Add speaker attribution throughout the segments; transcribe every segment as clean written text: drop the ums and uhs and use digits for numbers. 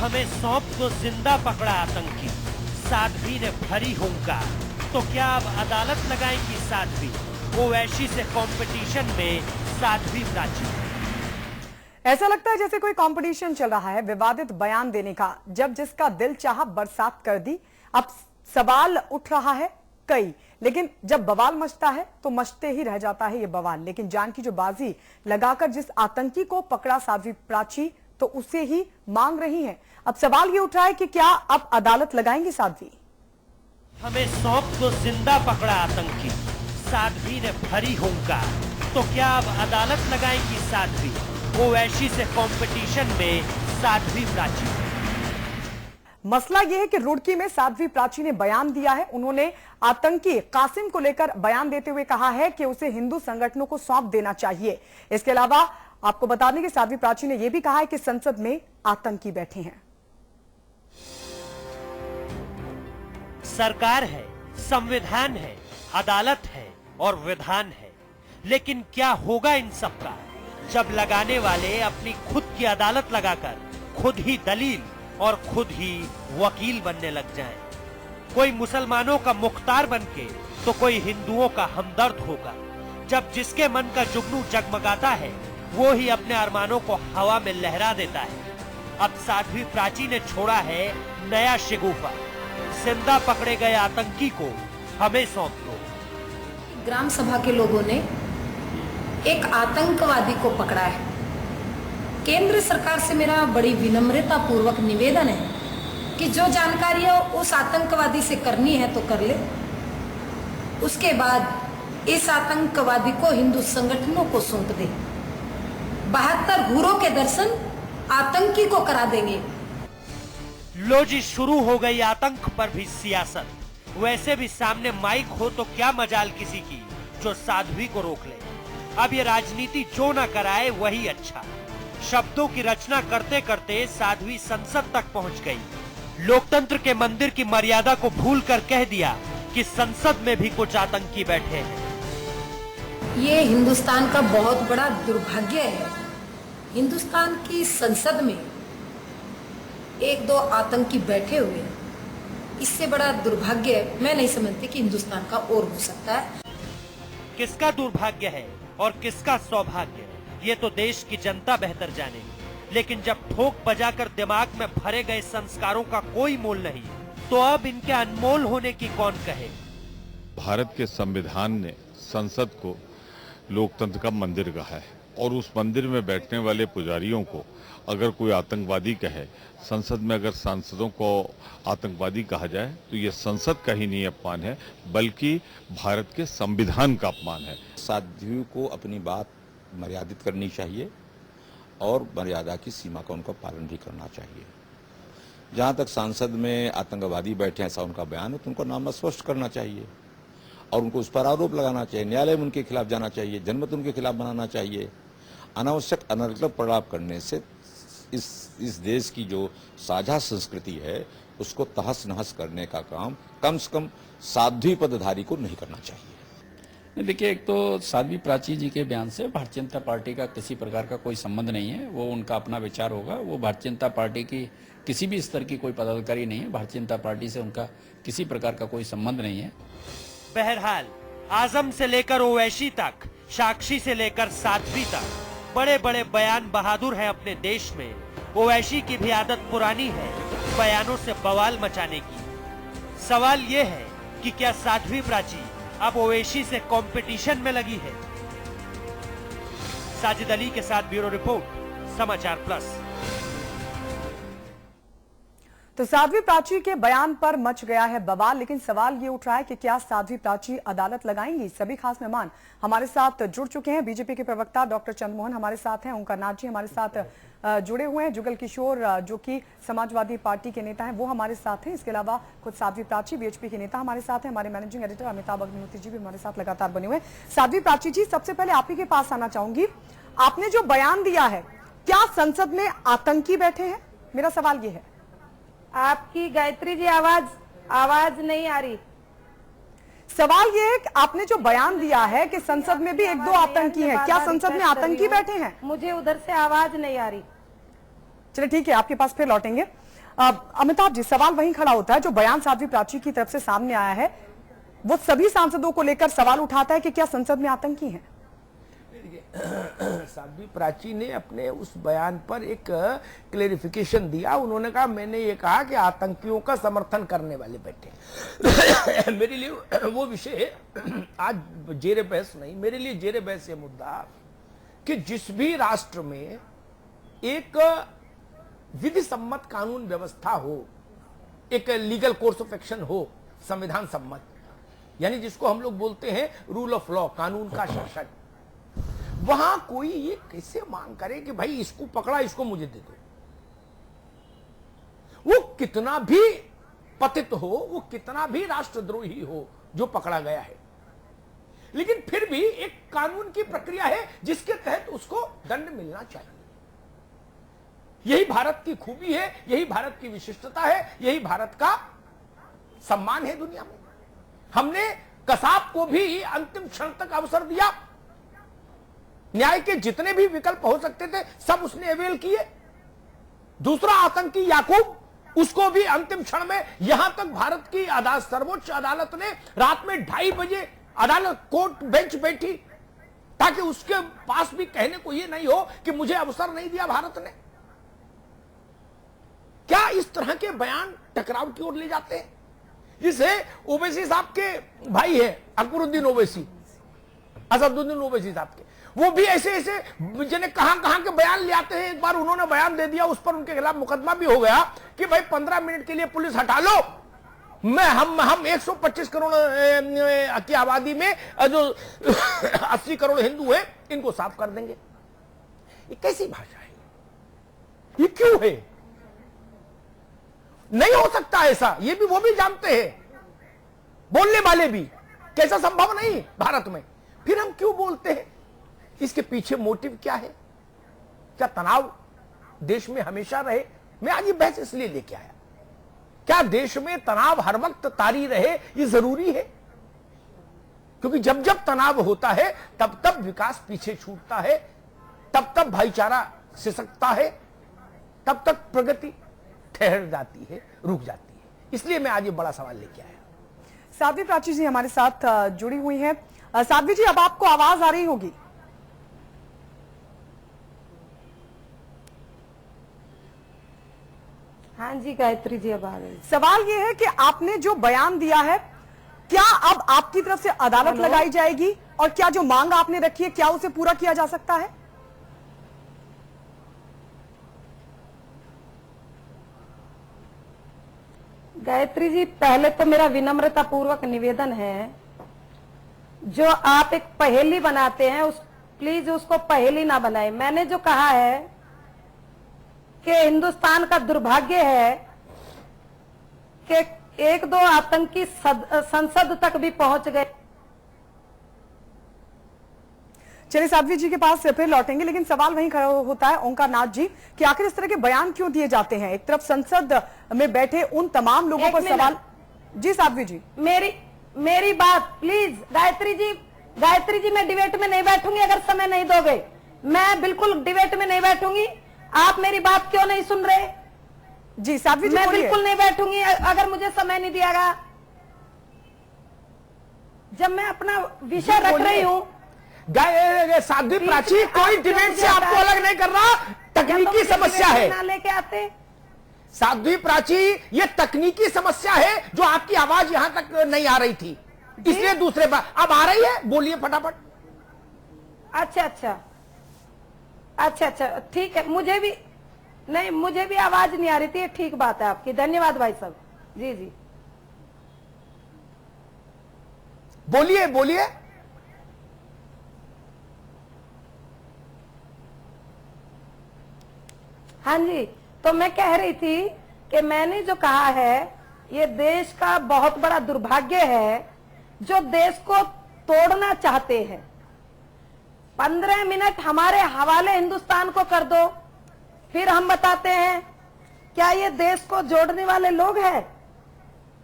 Speaker 1: हमें सौंप तो जिंदा पकड़ा आतंकी, साध्वी ने भरी हुंकार। तो क्या अब अदालत लगाएंगी साध्वी? ओवैसी से कंपटीशन में साध्वी प्राची।
Speaker 2: ऐसा लगता है जैसे कोई कंपटीशन चल रहा है विवादित बयान देने का। जब जिसका दिल चाहा बरसात कर दी। अब सवाल उठ रहा है कई, लेकिन जब बवाल मचता है तो मचते ही रह जाता है ये बवाल। लेकिन जान की जो बाजी लगाकर जिस आतंकी को पकड़ा साध्वी प्राची, तो उसे ही मांग रही हैं। अब सवाल ये उठ रहा है कि क्या अब अदालत लगाएंगी साध्वी?
Speaker 1: हमें सौंप तो जिंदा पकड़ा आतंकी, साध्वी ने भरी हुंकार। तो क्या अब अदालत लगाएंगी साध्वी? ओवैसी से कंपटीशन में साध्वी प्राची।
Speaker 2: मसला यह है कि रुड़की में साध्वी प्राची ने बयान दिया है। उन्होंने आतंकी कासिम को लेकर बयान देते हुए कहा है कि उसे हिंदू संगठनों को सौंप देना चाहिए। इसके अलावा आपको बता दें कि साध्वी प्राची ने यह भी कहा है कि संसद में आतंकी बैठे हैं।
Speaker 1: सरकार है, संविधान है, अदालत है और विधान है, लेकिन क्या होगा इन सबका जब लगाने वाले अपनी खुद की अदालत लगाकर खुद ही दलील और खुद ही वकील बनने लग जाएं? कोई मुसलमानों का मुख्तार बनके तो कोई हिंदुओं का हमदर्द होगा। जब जिसके मन का जुगनू जगमगाता है वो ही अपने अरमानों को हवा में लहरा देता है। अब साध्वी प्राची ने छोड़ा है नया शिगुफा, जिंदा पकड़े गए आतंकी को हमें सौंप दो।
Speaker 3: ग्राम सभा के लोगों ने एक आतंकवादी को पकड़ा है। केंद्र सरकार से मेरा बड़ी विनम्रता पूर्वक निवेदन है कि जो जानकारियां उस आतंकवादी से करनी है तो कर ले। उसके बाद इस आतंकवादी को हिंदू संगठनों को सौंप दे। 72 हूरों के दर्शन आतंकी को करा देंगे।
Speaker 1: लो जी, शुरू हो गई आतंक पर भी सियासत। वैसे भी सामने माइक हो तो क्या मजाल किसी की जो साध्वी को रोक ले। अब ये राजनीति जो न कराए वही अच्छा। शब्दों की रचना करते करते साध्वी संसद तक पहुंच गई। लोकतंत्र के मंदिर की मर्यादा को भूलकर कह दिया कि संसद में भी कुछ आतंकी बैठे हैं।
Speaker 3: ये हिंदुस्तान का बहुत बड़ा दुर्भाग्य है। हिंदुस्तान की संसद में 1-2 आतंकी बैठे हुए हैं। इससे बड़ा दुर्भाग्य मैं नहीं समझती कि हिंदुस्तान का और हो सकता है।
Speaker 1: किसका दुर्भाग्य है और किसका सौभाग्य, ये तो देश की जनता बेहतर जानेगी। लेकिन जब ठोक बजाकर दिमाग में भरे गए संस्कारों का कोई मोल नहीं, तो अब इनके अनमोल होने की कौन कहे।
Speaker 4: भारत के संविधान ने संसद को लोकतंत्र का मंदिर कहा है और उस मंदिर में बैठने वाले पुजारियों को अगर कोई आतंकवादी कहे, संसद में अगर सांसदों को आतंकवादी कहा जाए तो ये संसद का ही नहीं अपमान है बल्कि भारत के संविधान का अपमान है।
Speaker 5: साध्वी को अपनी बात मर्यादित करनी चाहिए और मर्यादा की सीमा का उनका पालन भी करना चाहिए। जहां तक सांसद में आतंकवादी बैठे हैं ऐसा उनका बयान है तो उनको नाम स्पष्ट करना चाहिए और उनको उस पर आरोप लगाना चाहिए। न्यायालय में उनके खिलाफ जाना चाहिए, जनमत उनके खिलाफ बनाना चाहिए। अनावश्यक अनर्गल प्रलाप करने से इस देश की जो साझा संस्कृति है उसको तहस नहस करने का काम कम से कम साध्वी पदधारी को नहीं करना चाहिए।
Speaker 6: देखिए, एक तो साध्वी प्राची जी के बयान से भारतीय जनता पार्टी का किसी प्रकार का कोई संबंध नहीं है। वो उनका अपना विचार होगा। वो भारतीय जनता पार्टी की किसी भी स्तर की कोई पदाधिकारी नहीं है। भारतीय जनता पार्टी से उनका किसी प्रकार का कोई संबंध नहीं है।
Speaker 1: बहरहाल आजम से लेकर ओवैसी तक, साक्षी से लेकर साध्वी तक बड़े बड़े बयान बहादुर हैं अपने देश में। ओवैसी की भी आदत पुरानी है बयानों से बवाल मचाने की। सवाल ये है कि क्या साध्वी प्राची अब ओवैसी से कंपटीशन में लगी है? साजिद अली के साथ ब्यूरो रिपोर्ट, समाचार प्लस।
Speaker 2: तो साध्वी प्राची के बयान पर मच गया है बवाल, लेकिन सवाल ये उठ रहा है कि क्या साध्वी प्राची अदालत लगाएंगी? सभी खास मेहमान हमारे साथ जुड़ चुके हैं। बीजेपी के प्रवक्ता डॉक्टर चंद्रमोहन हमारे साथ हैं, ओंकार नाथ जी हमारे साथ जुड़े हुए हैं, जुगल किशोर जो कि समाजवादी पार्टी के नेता हैं वो हमारे साथ हैं। इसके अलावा खुद साध्वी प्राची बीएचपी के नेता हमारे साथ हैं। हमारे मैनेजिंग एडिटर अमिताभ अग्निहोत्री जी भी हमारे साथ लगातार बने हुए हैं। साध्वी प्राची जी, सबसे पहले आप ही के पास आना चाहूंगी। आपने जो बयान दिया है, क्या संसद में आतंकी बैठे हैं? मेरा सवाल ये है।
Speaker 7: आपकी गायत्री जी आवाज नहीं आ रही।
Speaker 2: सवाल ये है कि आपने जो बयान दिया है कि संसद में भी 1-2 आतंकी हैं, क्या संसद में आतंकी बैठे हैं?
Speaker 7: मुझे उधर से आवाज नहीं आ रही।
Speaker 2: चलिए ठीक है, आपके पास फिर लौटेंगे। अमिताभ जी, सवाल वहीं खड़ा होता है जो बयान साध्वी प्राची की तरफ से सामने आया है, वो सभी सांसदों को लेकर सवाल उठाता है कि क्या संसद में आतंकी हैं?
Speaker 8: साध्वी प्राची ने अपने उस बयान पर एक क्लेरिफिकेशन दिया। उन्होंने कहा, मैंने ये कहा कि आतंकियों का समर्थन करने वाले बैठे। मेरे लिए वो विषय आज जेरे बहस नहीं, मेरे लिए जेरे बहस ये मुद्दा कि जिस भी राष्ट्र में एक विधि सम्मत कानून व्यवस्था हो, एक लीगल कोर्स ऑफ एक्शन हो, संविधान सम्मत, यानी जिसको हम लोग बोलते हैं रूल ऑफ लॉ, कानून का शासन, वहां कोई ये कैसे मांग करे कि भाई इसको पकड़ा, इसको मुझे दे दो। वो कितना भी पतित हो, वो कितना भी राष्ट्रद्रोही हो जो पकड़ा गया है, लेकिन फिर भी एक कानून की प्रक्रिया है जिसके तहत उसको दंड मिलना चाहिए। यही भारत की खूबी है, यही भारत की विशिष्टता है, यही भारत का सम्मान है दुनिया में। हमने कसाब को भी अंतिम क्षण तक अवसर दिया, न्याय के जितने भी विकल्प हो सकते थे सब उसने अवेल किए। दूसरा आतंकी याकूब, उसको भी अंतिम क्षण में, यहां तक भारत की सर्वोच्च अदालत ने रात में 2:30 बजे अदालत कोर्ट बेंच बैठी ताकि उसके पास भी कहने को यह नहीं हो कि मुझे अवसर नहीं दिया भारत ने। क्या इस तरह के बयान टकराव की ओर ले जाते हैं? जिसे ओवैसी साहब के भाई है अकबरुद्दीन ओवैसी, असदुद्दीन ओवैसी साहब के, वो भी ऐसे ऐसे जिन्हें कहां के बयान ले आते हैं। एक बार उन्होंने बयान दे दिया, उस पर उनके खिलाफ मुकदमा भी हो गया कि भाई 15 मिनट के लिए पुलिस हटा लो, हम 125 करोड़ की आबादी में जो 80 करोड़ हिंदू है इनको साफ कर देंगे। ये कैसी भाषा है? ये क्यों है? नहीं हो सकता ऐसा, ये भी वो भी जानते हैं, बोलने वाले भी, कैसा संभव नहीं भारत में। फिर हम क्यों बोलते हैं? इसके पीछे मोटिव क्या है? क्या तनाव देश में हमेशा रहे? मैं आज ये बहस इसलिए लेके आया, क्या देश में तनाव हर वक्त तारी रहे ये जरूरी है? क्योंकि जब जब तनाव होता है तब तब विकास पीछे छूटता है, तब तब भाईचारा सिसकता है, तब तक प्रगति ठहर जाती है, रुक जाती है। इसलिए मैं आज ये बड़ा सवाल लेके आया।
Speaker 2: साध्वी प्राची जी हमारे साथ जुड़ी हुई हैं। साध्वी जी, अब आपको आवाज आ रही होगी।
Speaker 7: हाँ जी गायत्री जी, अब आ गई।
Speaker 2: सवाल ये है कि आपने जो बयान दिया है, क्या अब आपकी तरफ से अदालत लगाई जाएगी और क्या जो मांग आपने रखी है क्या उसे पूरा किया जा सकता है?
Speaker 7: गायत्री जी, पहले तो मेरा विनम्रता पूर्वक निवेदन है, जो आप एक पहेली बनाते हैं प्लीज उसको पहेली ना बनाए। मैंने जो कहा है कि हिंदुस्तान का दुर्भाग्य है कि 1-2 आतंकी संसद तक भी पहुंच गए।
Speaker 2: चलिए साध्वी जी के पास फिर लौटेंगे, लेकिन सवाल वहीं खड़ा होता है ओंकार नाथ जी कि आखिर इस तरह के बयान क्यों दिए जाते हैं? एक तरफ संसद में बैठे उन तमाम लोगों पर सवाल। जी साध्वी जी,
Speaker 7: मेरी बात प्लीज। गायत्री जी मैं डिबेट में नहीं बैठूंगी अगर समय नहीं दोगे। मैं बिल्कुल डिबेट में नहीं बैठूंगी। आप मेरी बात क्यों नहीं सुन रहे?
Speaker 2: जी साध्वी जी,
Speaker 7: मैं बिल्कुल नहीं बैठूंगी अगर मुझे समय नहीं दियागा। जब मैं अपना विषय रख रही हूँ।
Speaker 8: साध्वी प्राची, कोई डिबेट से आपको अलग नहीं कर रहा, तकनीकी समस्या है।
Speaker 7: लेके आते
Speaker 8: साध्वी प्राची, ये तकनीकी समस्या है जो आपकी आवाज यहां तक नहीं आ रही थी, इसलिए दूसरे बार अब आ रही है। बोलिए फटाफट।
Speaker 7: अच्छा, ठीक है। मुझे भी आवाज नहीं आ रही थी। ठीक बात है आपकी। धन्यवाद भाई साहब। जी
Speaker 8: बोलिए।
Speaker 7: हाँ जी, तो मैं कह रही थी कि मैंने जो कहा है ये देश का बहुत बड़ा दुर्भाग्य है जो देश को तोड़ना चाहते हैं। 15 मिनट हमारे हवाले हिंदुस्तान को कर दो, फिर हम बताते हैं क्या ये देश को जोड़ने वाले लोग हैं?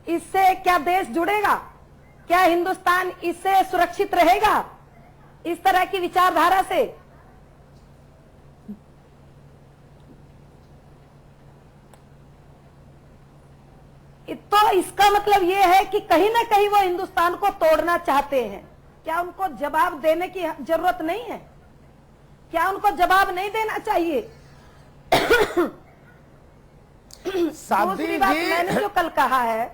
Speaker 7: इससे क्या देश जुड़ेगा? क्या हिंदुस्तान इससे सुरक्षित रहेगा? इस तरह की विचारधारा से इसका मतलब ये है कि कहीं ना कहीं वो हिंदुस्तान को तोड़ना चाहते हैं। क्या उनको जवाब देने की जरूरत नहीं है? क्या उनको जवाब नहीं देना चाहिए? दूसरी बात, मैंने जो कल कहा है,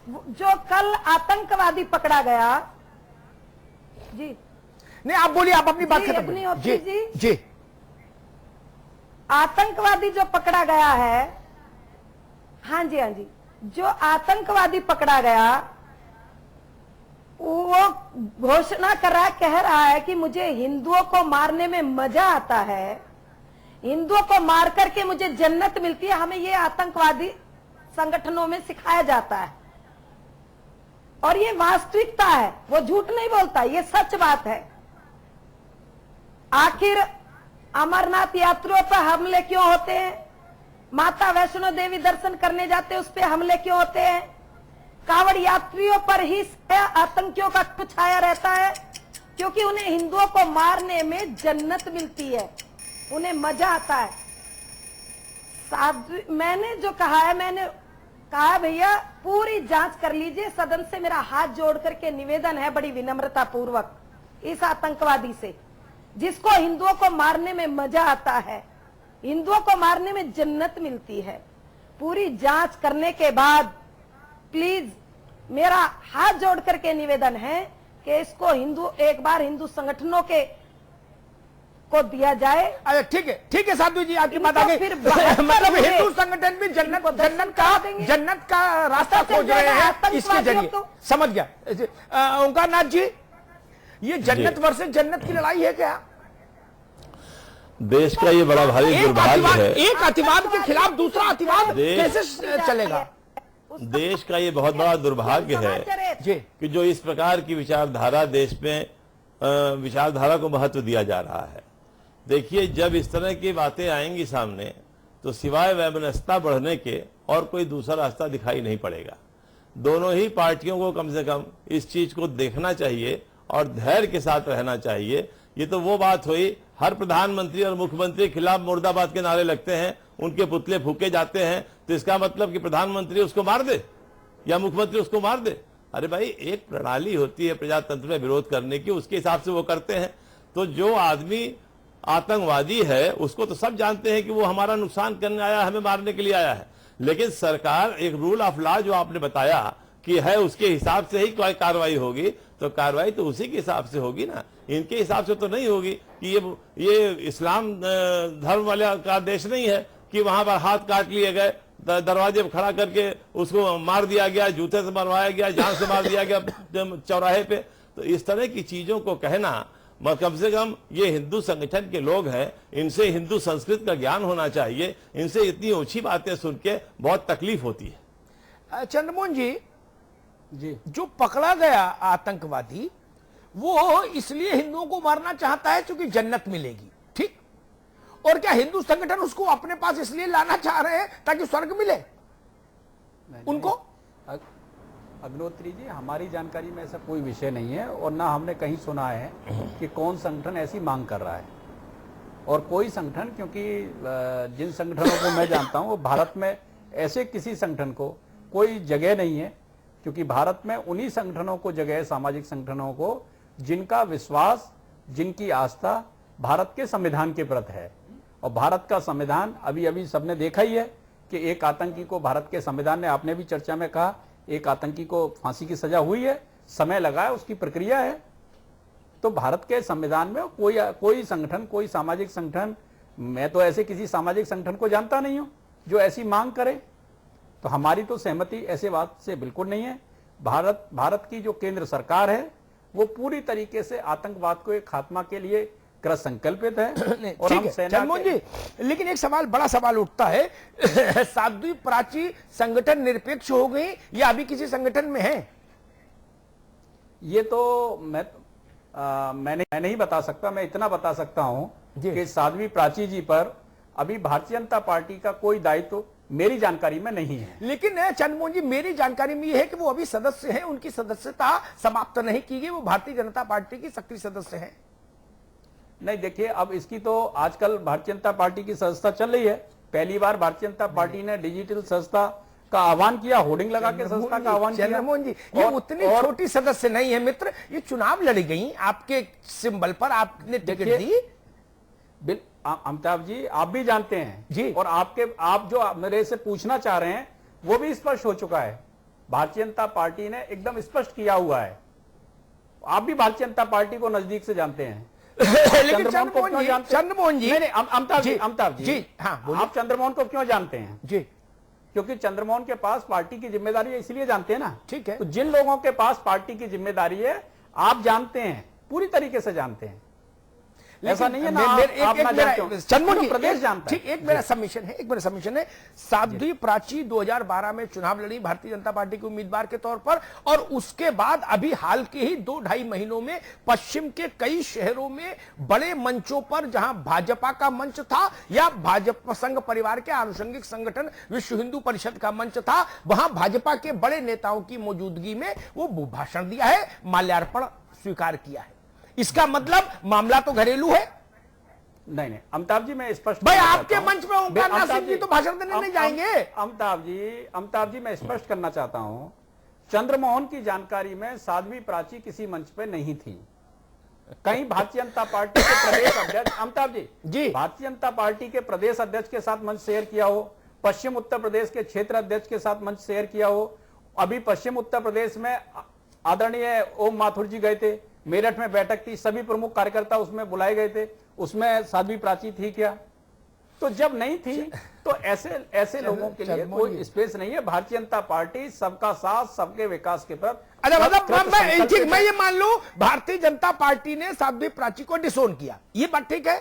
Speaker 7: जो कल आतंकवादी पकड़ा गया, जी
Speaker 8: नहीं आप बोलिए, आप अपनी बात खत्म करिए।
Speaker 7: अग्निहोत्री
Speaker 8: जी,
Speaker 7: आतंकवादी जो पकड़ा गया है, हाँ जी, जो आतंकवादी पकड़ा गया, वो घोषणा कर रहा है, कह रहा है कि मुझे हिंदुओं को मारने में मजा आता है, हिंदुओं को मार करके मुझे जन्नत मिलती है। हमें ये आतंकवादी संगठनों में सिखाया जाता है और ये वास्तविकता है, वो झूठ नहीं बोलता, ये सच बात है। आखिर अमरनाथ यात्रियों पर हमले क्यों होते हैं? माता वैष्णो देवी दर्शन करने जाते हैं, उस पर हमले क्यों होते हैं? कांवड़ यात्रियों पर ही आतंकियों का छाया रहता है, क्योंकि उन्हें हिंदुओं को मारने में जन्नत मिलती है, उन्हें मजा आता है। मैंने जो कहा है, मैंने कहा भैया पूरी जांच कर लीजिए। सदन से मेरा हाथ जोड़ करके निवेदन है, बड़ी विनम्रता पूर्वक, इस आतंकवादी से, जिसको हिंदुओं को मारने में मजा आता है, हिंदुओं को मारने में जन्नत मिलती है। पूरी जांच करने के बाद प्लीज मेरा हाथ जोड़ करके निवेदन है कि इसको एक बार हिंदू संगठनों के को दिया जाए।
Speaker 8: अरे ठीक है साधु जी, आपकी बात आ गई। मतलब हिंदू संगठन भी जन्नत का रास्ता खोज रहे हैं इसके जरिए। समझ गया। ओंकार नाथ जी, ये जन्नत वर्सेस जन्नत की लड़ाई है क्या?
Speaker 9: देश का ये बड़ा भारी दुर्भाग्य है।
Speaker 8: एक अतिवाद के खिलाफ दूसरा अतिवाद कैसे चलेगा?
Speaker 9: देश का ये बहुत बड़ा दुर्भाग्य है कि जो इस प्रकार की विचारधारा देश में विचारधारा को महत्व दिया जा रहा है। देखिए, जब इस तरह की बातें आएंगी सामने तो सिवाय वैमनस्यता बढ़ने के और कोई दूसरा रास्ता दिखाई नहीं पड़ेगा। दोनों ही पार्टियों को कम से कम इस चीज को देखना चाहिए और धैर्य के साथ रहना चाहिए। ये तो वो बात हुई, हर प्रधानमंत्री और मुख्यमंत्री के खिलाफ मुर्दाबाद के नारे लगते हैं, उनके पुतले फूके जाते हैं, तो इसका मतलब कि प्रधानमंत्री उसको मार दे या मुख्यमंत्री उसको मार दे? अरे भाई, एक प्रणाली होती है प्रजातंत्र में विरोध करने की, उसके हिसाब से वो करते हैं। तो जो आदमी आतंकवादी है उसको तो सब जानते हैं कि वो हमारा नुकसान करने आया, हमें मारने के लिए आया है, लेकिन सरकार एक रूल ऑफ लॉ जो आपने बताया कि है, उसके हिसाब से ही कोई कार्रवाई होगी, तो कार्रवाई तो उसी के हिसाब से होगी ना, इनके हिसाब से तो नहीं होगी। कि ये इस्लाम धर्म वाले का देश नहीं है कि वहां पर हाथ काट लिए गए, दरवाजे पर खड़ा करके उसको मार दिया गया, जूते से मरवाया गया, जान से मार दिया गया चौराहे पे। तो इस तरह की चीजों को कहना, कम से कम ये हिंदू संगठन के लोग हैं, इनसे हिंदू संस्कृति का ज्ञान होना चाहिए। इनसे इतनी ओछी बातें सुन के बहुत तकलीफ होती है।
Speaker 8: चंद्रमोहन जी, जो पकड़ा गया आतंकवादी, वो इसलिए हिंदुओं को मारना चाहता है क्योंकि जन्नत मिलेगी, ठीक? और क्या हिंदू संगठन उसको अपने पास इसलिए लाना चाह रहे हैं ताकि स्वर्ग मिले उनको?
Speaker 6: अग्निहोत्री जी, हमारी जानकारी में ऐसा कोई विषय नहीं है और ना हमने कहीं सुना है कि कौन संगठन ऐसी मांग कर रहा है। और कोई संगठन, क्योंकि जिन संगठनों को मैं जानता हूं वो भारत में ऐसे किसी संगठन को कोई जगह नहीं है, क्योंकि भारत में उन्हीं संगठनों को जगह है, सामाजिक संगठनों को, जिनका विश्वास, जिनकी आस्था भारत के संविधान के प्रति है। और भारत का संविधान अभी अभी सबने देखा ही है कि एक आतंकी को भारत के संविधान ने, आपने भी चर्चा में कहा, एक आतंकी को फांसी की सजा हुई है, समय लगा है, उसकी प्रक्रिया है। तो भारत के संविधान में कोई संगठन, कोई सामाजिक संगठन, मैं तो ऐसे किसी सामाजिक संगठन को जानता नहीं हूं जो ऐसी मांग करे। तो हमारी तो सहमति ऐसे बात से बिल्कुल नहीं है। भारत की जो केंद्र सरकार है वो पूरी तरीके से आतंकवाद को एक खात्मा के लिए कृत संकल्पित है। और हम
Speaker 8: चंद्रमोहन जी, लेकिन एक सवाल, बड़ा सवाल उठता है, साध्वी प्राची संगठन निरपेक्ष हो गई या अभी किसी संगठन में है?
Speaker 6: ये तो मैं नहीं बता सकता। मैं इतना बता सकता हूं कि साध्वी प्राची जी पर अभी भारतीय जनता पार्टी का कोई दायित्व मेरी जानकारी में नहीं है।
Speaker 8: लेकिन चंद्रमोहन जी, मेरी जानकारी में यह है कि वो अभी सदस्य हैं, उनकी सदस्यता समाप्त नहीं की गई, वो भारतीय जनता पार्टी की सक्रिय सदस्य हैं।
Speaker 6: नहीं, देखिए, अब इसकी तो आजकल भारतीय जनता पार्टी की सदस्यता चल रही है। पहली बार भारतीय जनता पार्टी ने डिजिटल सदस्यता का आह्वान किया, होर्डिंग लगा के संस्था का आह्वान किया।
Speaker 8: चंद्रमोहन जी, ये उतनी छोटी सदस्य नहीं है मित्र, ये चुनाव लड़ी गई आपके सिंबल पर, आपने टिकट दी।
Speaker 6: अमिताभ जी, आप भी जानते हैं
Speaker 8: जी,
Speaker 6: और आप जो मेरे से पूछना चाह रहे हैं वो भी स्पष्ट हो चुका है। भारतीय जनता पार्टी ने एकदम स्पष्ट किया हुआ है। आप भी भारतीय जनता पार्टी को नजदीक से जानते हैं।
Speaker 8: लेकिन चंद्रमोहन जी,
Speaker 6: अमिताभ जी,
Speaker 8: हाँ,
Speaker 6: आप चंद्रमोहन को क्यों जानते हैं?
Speaker 8: जी,
Speaker 6: क्योंकि चंद्रमोहन के पास पार्टी की जिम्मेदारी है, इसलिए जानते हैं ना।
Speaker 8: ठीक है,
Speaker 6: तो जिन लोगों के पास पार्टी की जिम्मेदारी है आप जानते हैं, पूरी तरीके से जानते हैं। ऐसा नहीं है ना
Speaker 8: चंद्रमोहन जी
Speaker 6: प्रदेश जानता है।
Speaker 8: ठीक, एक मेरा सबमिशन है, साध्वी प्राची 2012 में चुनाव लड़ी भारतीय जनता पार्टी के उम्मीदवार के तौर पर, और उसके बाद अभी हाल के ही 2-2.5 महीनों में पश्चिम के कई शहरों में बड़े मंचों पर, जहां भाजपा का मंच था या भाजपा संघ परिवार के आनुषंगिक संगठन विश्व हिंदू परिषद का मंच था, वहां भाजपा के बड़े नेताओं की मौजूदगी में वो भाषण दिया है, माल्यार्पण स्वीकार किया है। इसका मतलब मामला तो घरेलू है।
Speaker 6: नहीं, अमिताभ जी मैं स्पष्ट,
Speaker 8: भाई आपके मंच में ओंकार नाथ सिंह जी तो भाषण देने नहीं जाएंगे।
Speaker 6: अमिताभ जी मैं स्पष्ट करना चाहता हूं, चंद्रमोहन की जानकारी में साध्वी प्राची किसी मंच पे नहीं थी। कहीं भारतीय जनता पार्टी के प्रदेश अध्यक्ष, अमिताभ जी, भारतीय जनता पार्टी के प्रदेश अध्यक्ष के साथ मंच शेयर किया हो, पश्चिम उत्तर प्रदेश के क्षेत्र अध्यक्ष के साथ मंच शेयर किया हो। अभी पश्चिम उत्तर प्रदेश में आदरणीय ओम माथुर जी गए थे, मेरठ में बैठक थी, सभी प्रमुख कार्यकर्ता उसमें बुलाए गए थे, उसमें साध्वी प्राची थी क्या? तो जब नहीं थी तो ऐसे लोगों के लिए कोई स्पेस नहीं है। भारतीय जनता पार्टी सबका साथ, सबके विकास के प्रति।
Speaker 8: अच्छा, मतलब मैं ये मान लूं भारतीय जनता पार्टी ने साध्वी प्राची को डिसोन किया, ये बात ठीक है?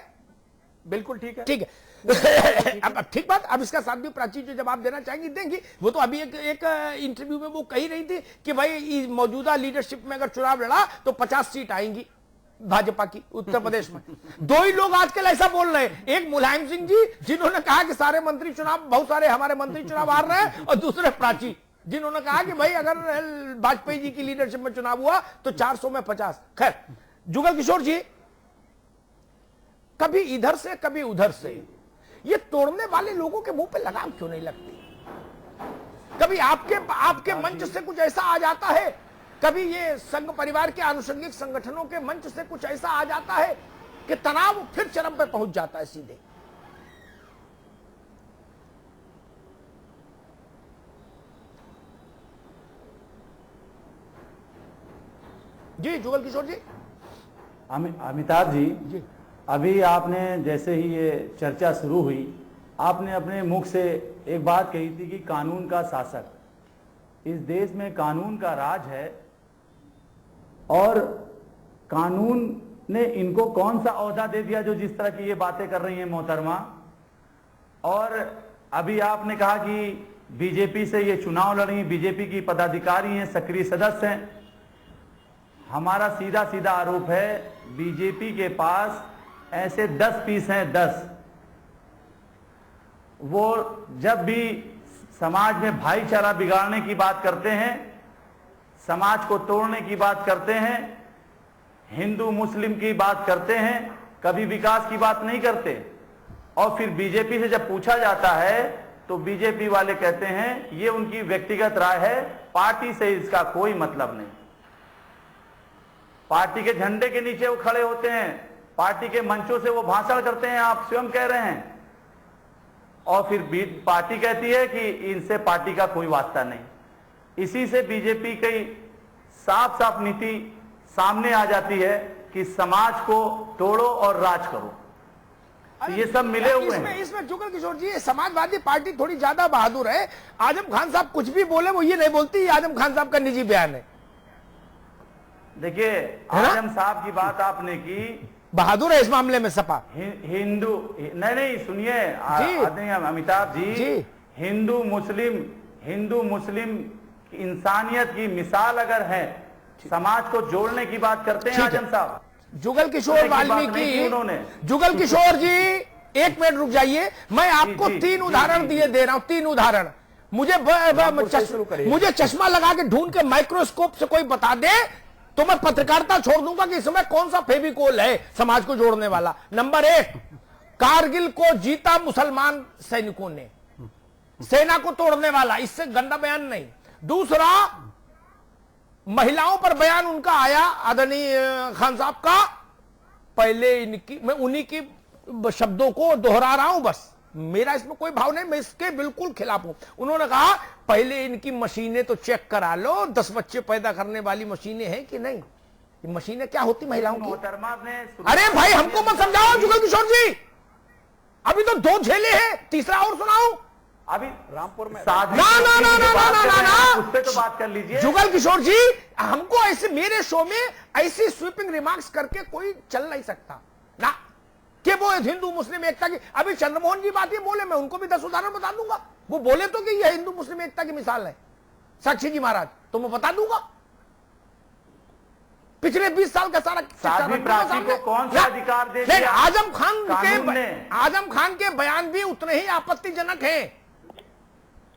Speaker 6: बिल्कुल ठीक है,
Speaker 8: ठीक है। अब ठीक बात, अब इसका साध्वी प्राची जो जवाब देना चाहेंगी देंगी। वो तो अभी एक इंटरव्यू में वो कही रही थी कि भाई मौजूदा लीडरशिप में अगर चुनाव लड़ा तो 50 सीट आएंगी भाजपा की उत्तर प्रदेश में। दो ही लोग आजकल ऐसा बोल रहे हैं, एक मुलायम सिंह जी जिन्होंने कहा कि सारे मंत्री चुनाव, बहुत सारे हमारे मंत्री चुनाव हार रहे हैं, और दूसरे प्राची जिन्होंने कहा कि भाई अगर वाजपेयी जी की लीडरशिप में चुनाव हुआ तो 400 में 50। खैर, जुगल किशोर जी, कभी इधर से कभी उधर से ये तोड़ने वाले लोगों के मुंह पे लगाम क्यों नहीं लगती? कभी आपके मंच से कुछ ऐसा आ जाता है, कभी ये संघ परिवार के आनुषंगिक संगठनों के मंच से कुछ ऐसा आ जाता है कि तनाव फिर चरम पे पहुंच जाता है सीधे। जी जुगल किशोर जी।
Speaker 10: अमिताभ जी, अभी आपने जैसे ही ये चर्चा शुरू हुई, आपने अपने मुख से एक बात कही थी कि कानून का शासक, इस देश में कानून का राज है, और कानून ने इनको कौन सा ओहदा दे दिया जो जिस तरह की ये बातें कर रही हैं मोहतरमा। और अभी आपने कहा कि बीजेपी से ये चुनाव लड़ी, बीजेपी की पदाधिकारी हैं, सक्रिय सदस्य हैं। हमारा सीधा सीधा आरोप है, बीजेपी के पास ऐसे 10 पीस हैं, 10। वो जब भी समाज में भाईचारा बिगाड़ने की बात करते हैं, समाज को तोड़ने की बात करते हैं, हिंदू मुस्लिम की बात करते हैं, कभी विकास की बात नहीं करते। और फिर बीजेपी से जब पूछा जाता है तो बीजेपी वाले कहते हैं ये उनकी व्यक्तिगत राय है, पार्टी से इसका कोई मतलब नहीं। पार्टी के झंडे के नीचे वो खड़े होते हैं, पार्टी के मंचों से वो भाषण करते हैं, आप स्वयं कह रहे हैं, और फिर पार्टी कहती है कि इनसे पार्टी का कोई वास्ता नहीं। इसी से बीजेपी की साफ साफ नीति सामने आ जाती है कि समाज को तोड़ो और राज करो। ये सब मिले हुए हैं।
Speaker 8: इसमें जुगल किशोर जी, समाजवादी पार्टी थोड़ी ज्यादा बहादुर है। आजम खान साहब कुछ भी बोले वो ये नहीं बोलती, आजम खान साहब का निजी बयान है।
Speaker 10: देखिए, आजम साहब की बात आपने की,
Speaker 8: बहादुर है इस मामले में सपा।
Speaker 10: हिंदू नहीं, सुनिए अमिताभ जी, हिंदू मुस्लिम इंसानियत की मिसाल अगर है, समाज को जोड़ने की बात करते हैं आजम साहब।
Speaker 8: जुगल किशोर वाल्मीकि, उन्होंने जुगल किशोर जी 1 मिनट रुक जाइए, मैं आपको 3 उदाहरण दे रहा हूं, 3 उदाहरण। मुझे चश्मा लगा के ढूंढ के माइक्रोस्कोप से कोई बता दे तो मैं पत्रकारिता छोड़ दूंगा कि इसमें कौन सा फेविकोल है समाज को जोड़ने वाला। नंबर 1, कारगिल को जीता मुसलमान सैनिकों ने। सेना को तोड़ने वाला, इससे गंदा बयान नहीं। दूसरा, महिलाओं पर बयान उनका आया आदरणीय खान साहब का, पहले इनकी, मैं उन्हीं की शब्दों को दोहरा रहा हूं बस, मेरा इसमें कोई भाव नहीं, मैं इसके बिल्कुल खिलाफ हूं। उन्होंने कहा पहले इनकी मशीनें तो चेक करा लो, 10 बच्चे पैदा करने वाली मशीनें हैं कि नहीं। ये मशीनें क्या होती महिलाओं की? अरे भाई हमको मत समझाओ जुगल किशोर जी, अभी तो 2 झेले हैं, तीसरा और सुनाओ।
Speaker 10: अभी रामपुर में
Speaker 8: ना ना ना ना ना ना ना
Speaker 10: उस पे तो बात कर लीजिए।
Speaker 8: जुगल किशोर जी, हमको ऐसे मेरे शो में ऐसी स्वीपिंग रिमार्क्स करके कोई चल नहीं सकता ना, कि वो हिंदू मुस्लिम एकता की, अभी चंद्रमोहन जी बात ये बोले, मैं उनको भी 10 उदाहरण बता दूंगा। वो बोले तो कि ये हिंदू मुस्लिम एकता की मिसाल है, साक्षी जी महाराज, तो मैं बता दूंगा। पिछले 20 साल का सारा
Speaker 10: साध्वी प्राची को कौन सा अधिकार दे दिया?
Speaker 8: आजम खान के बयान भी उतने ही आपत्तिजनक हैं,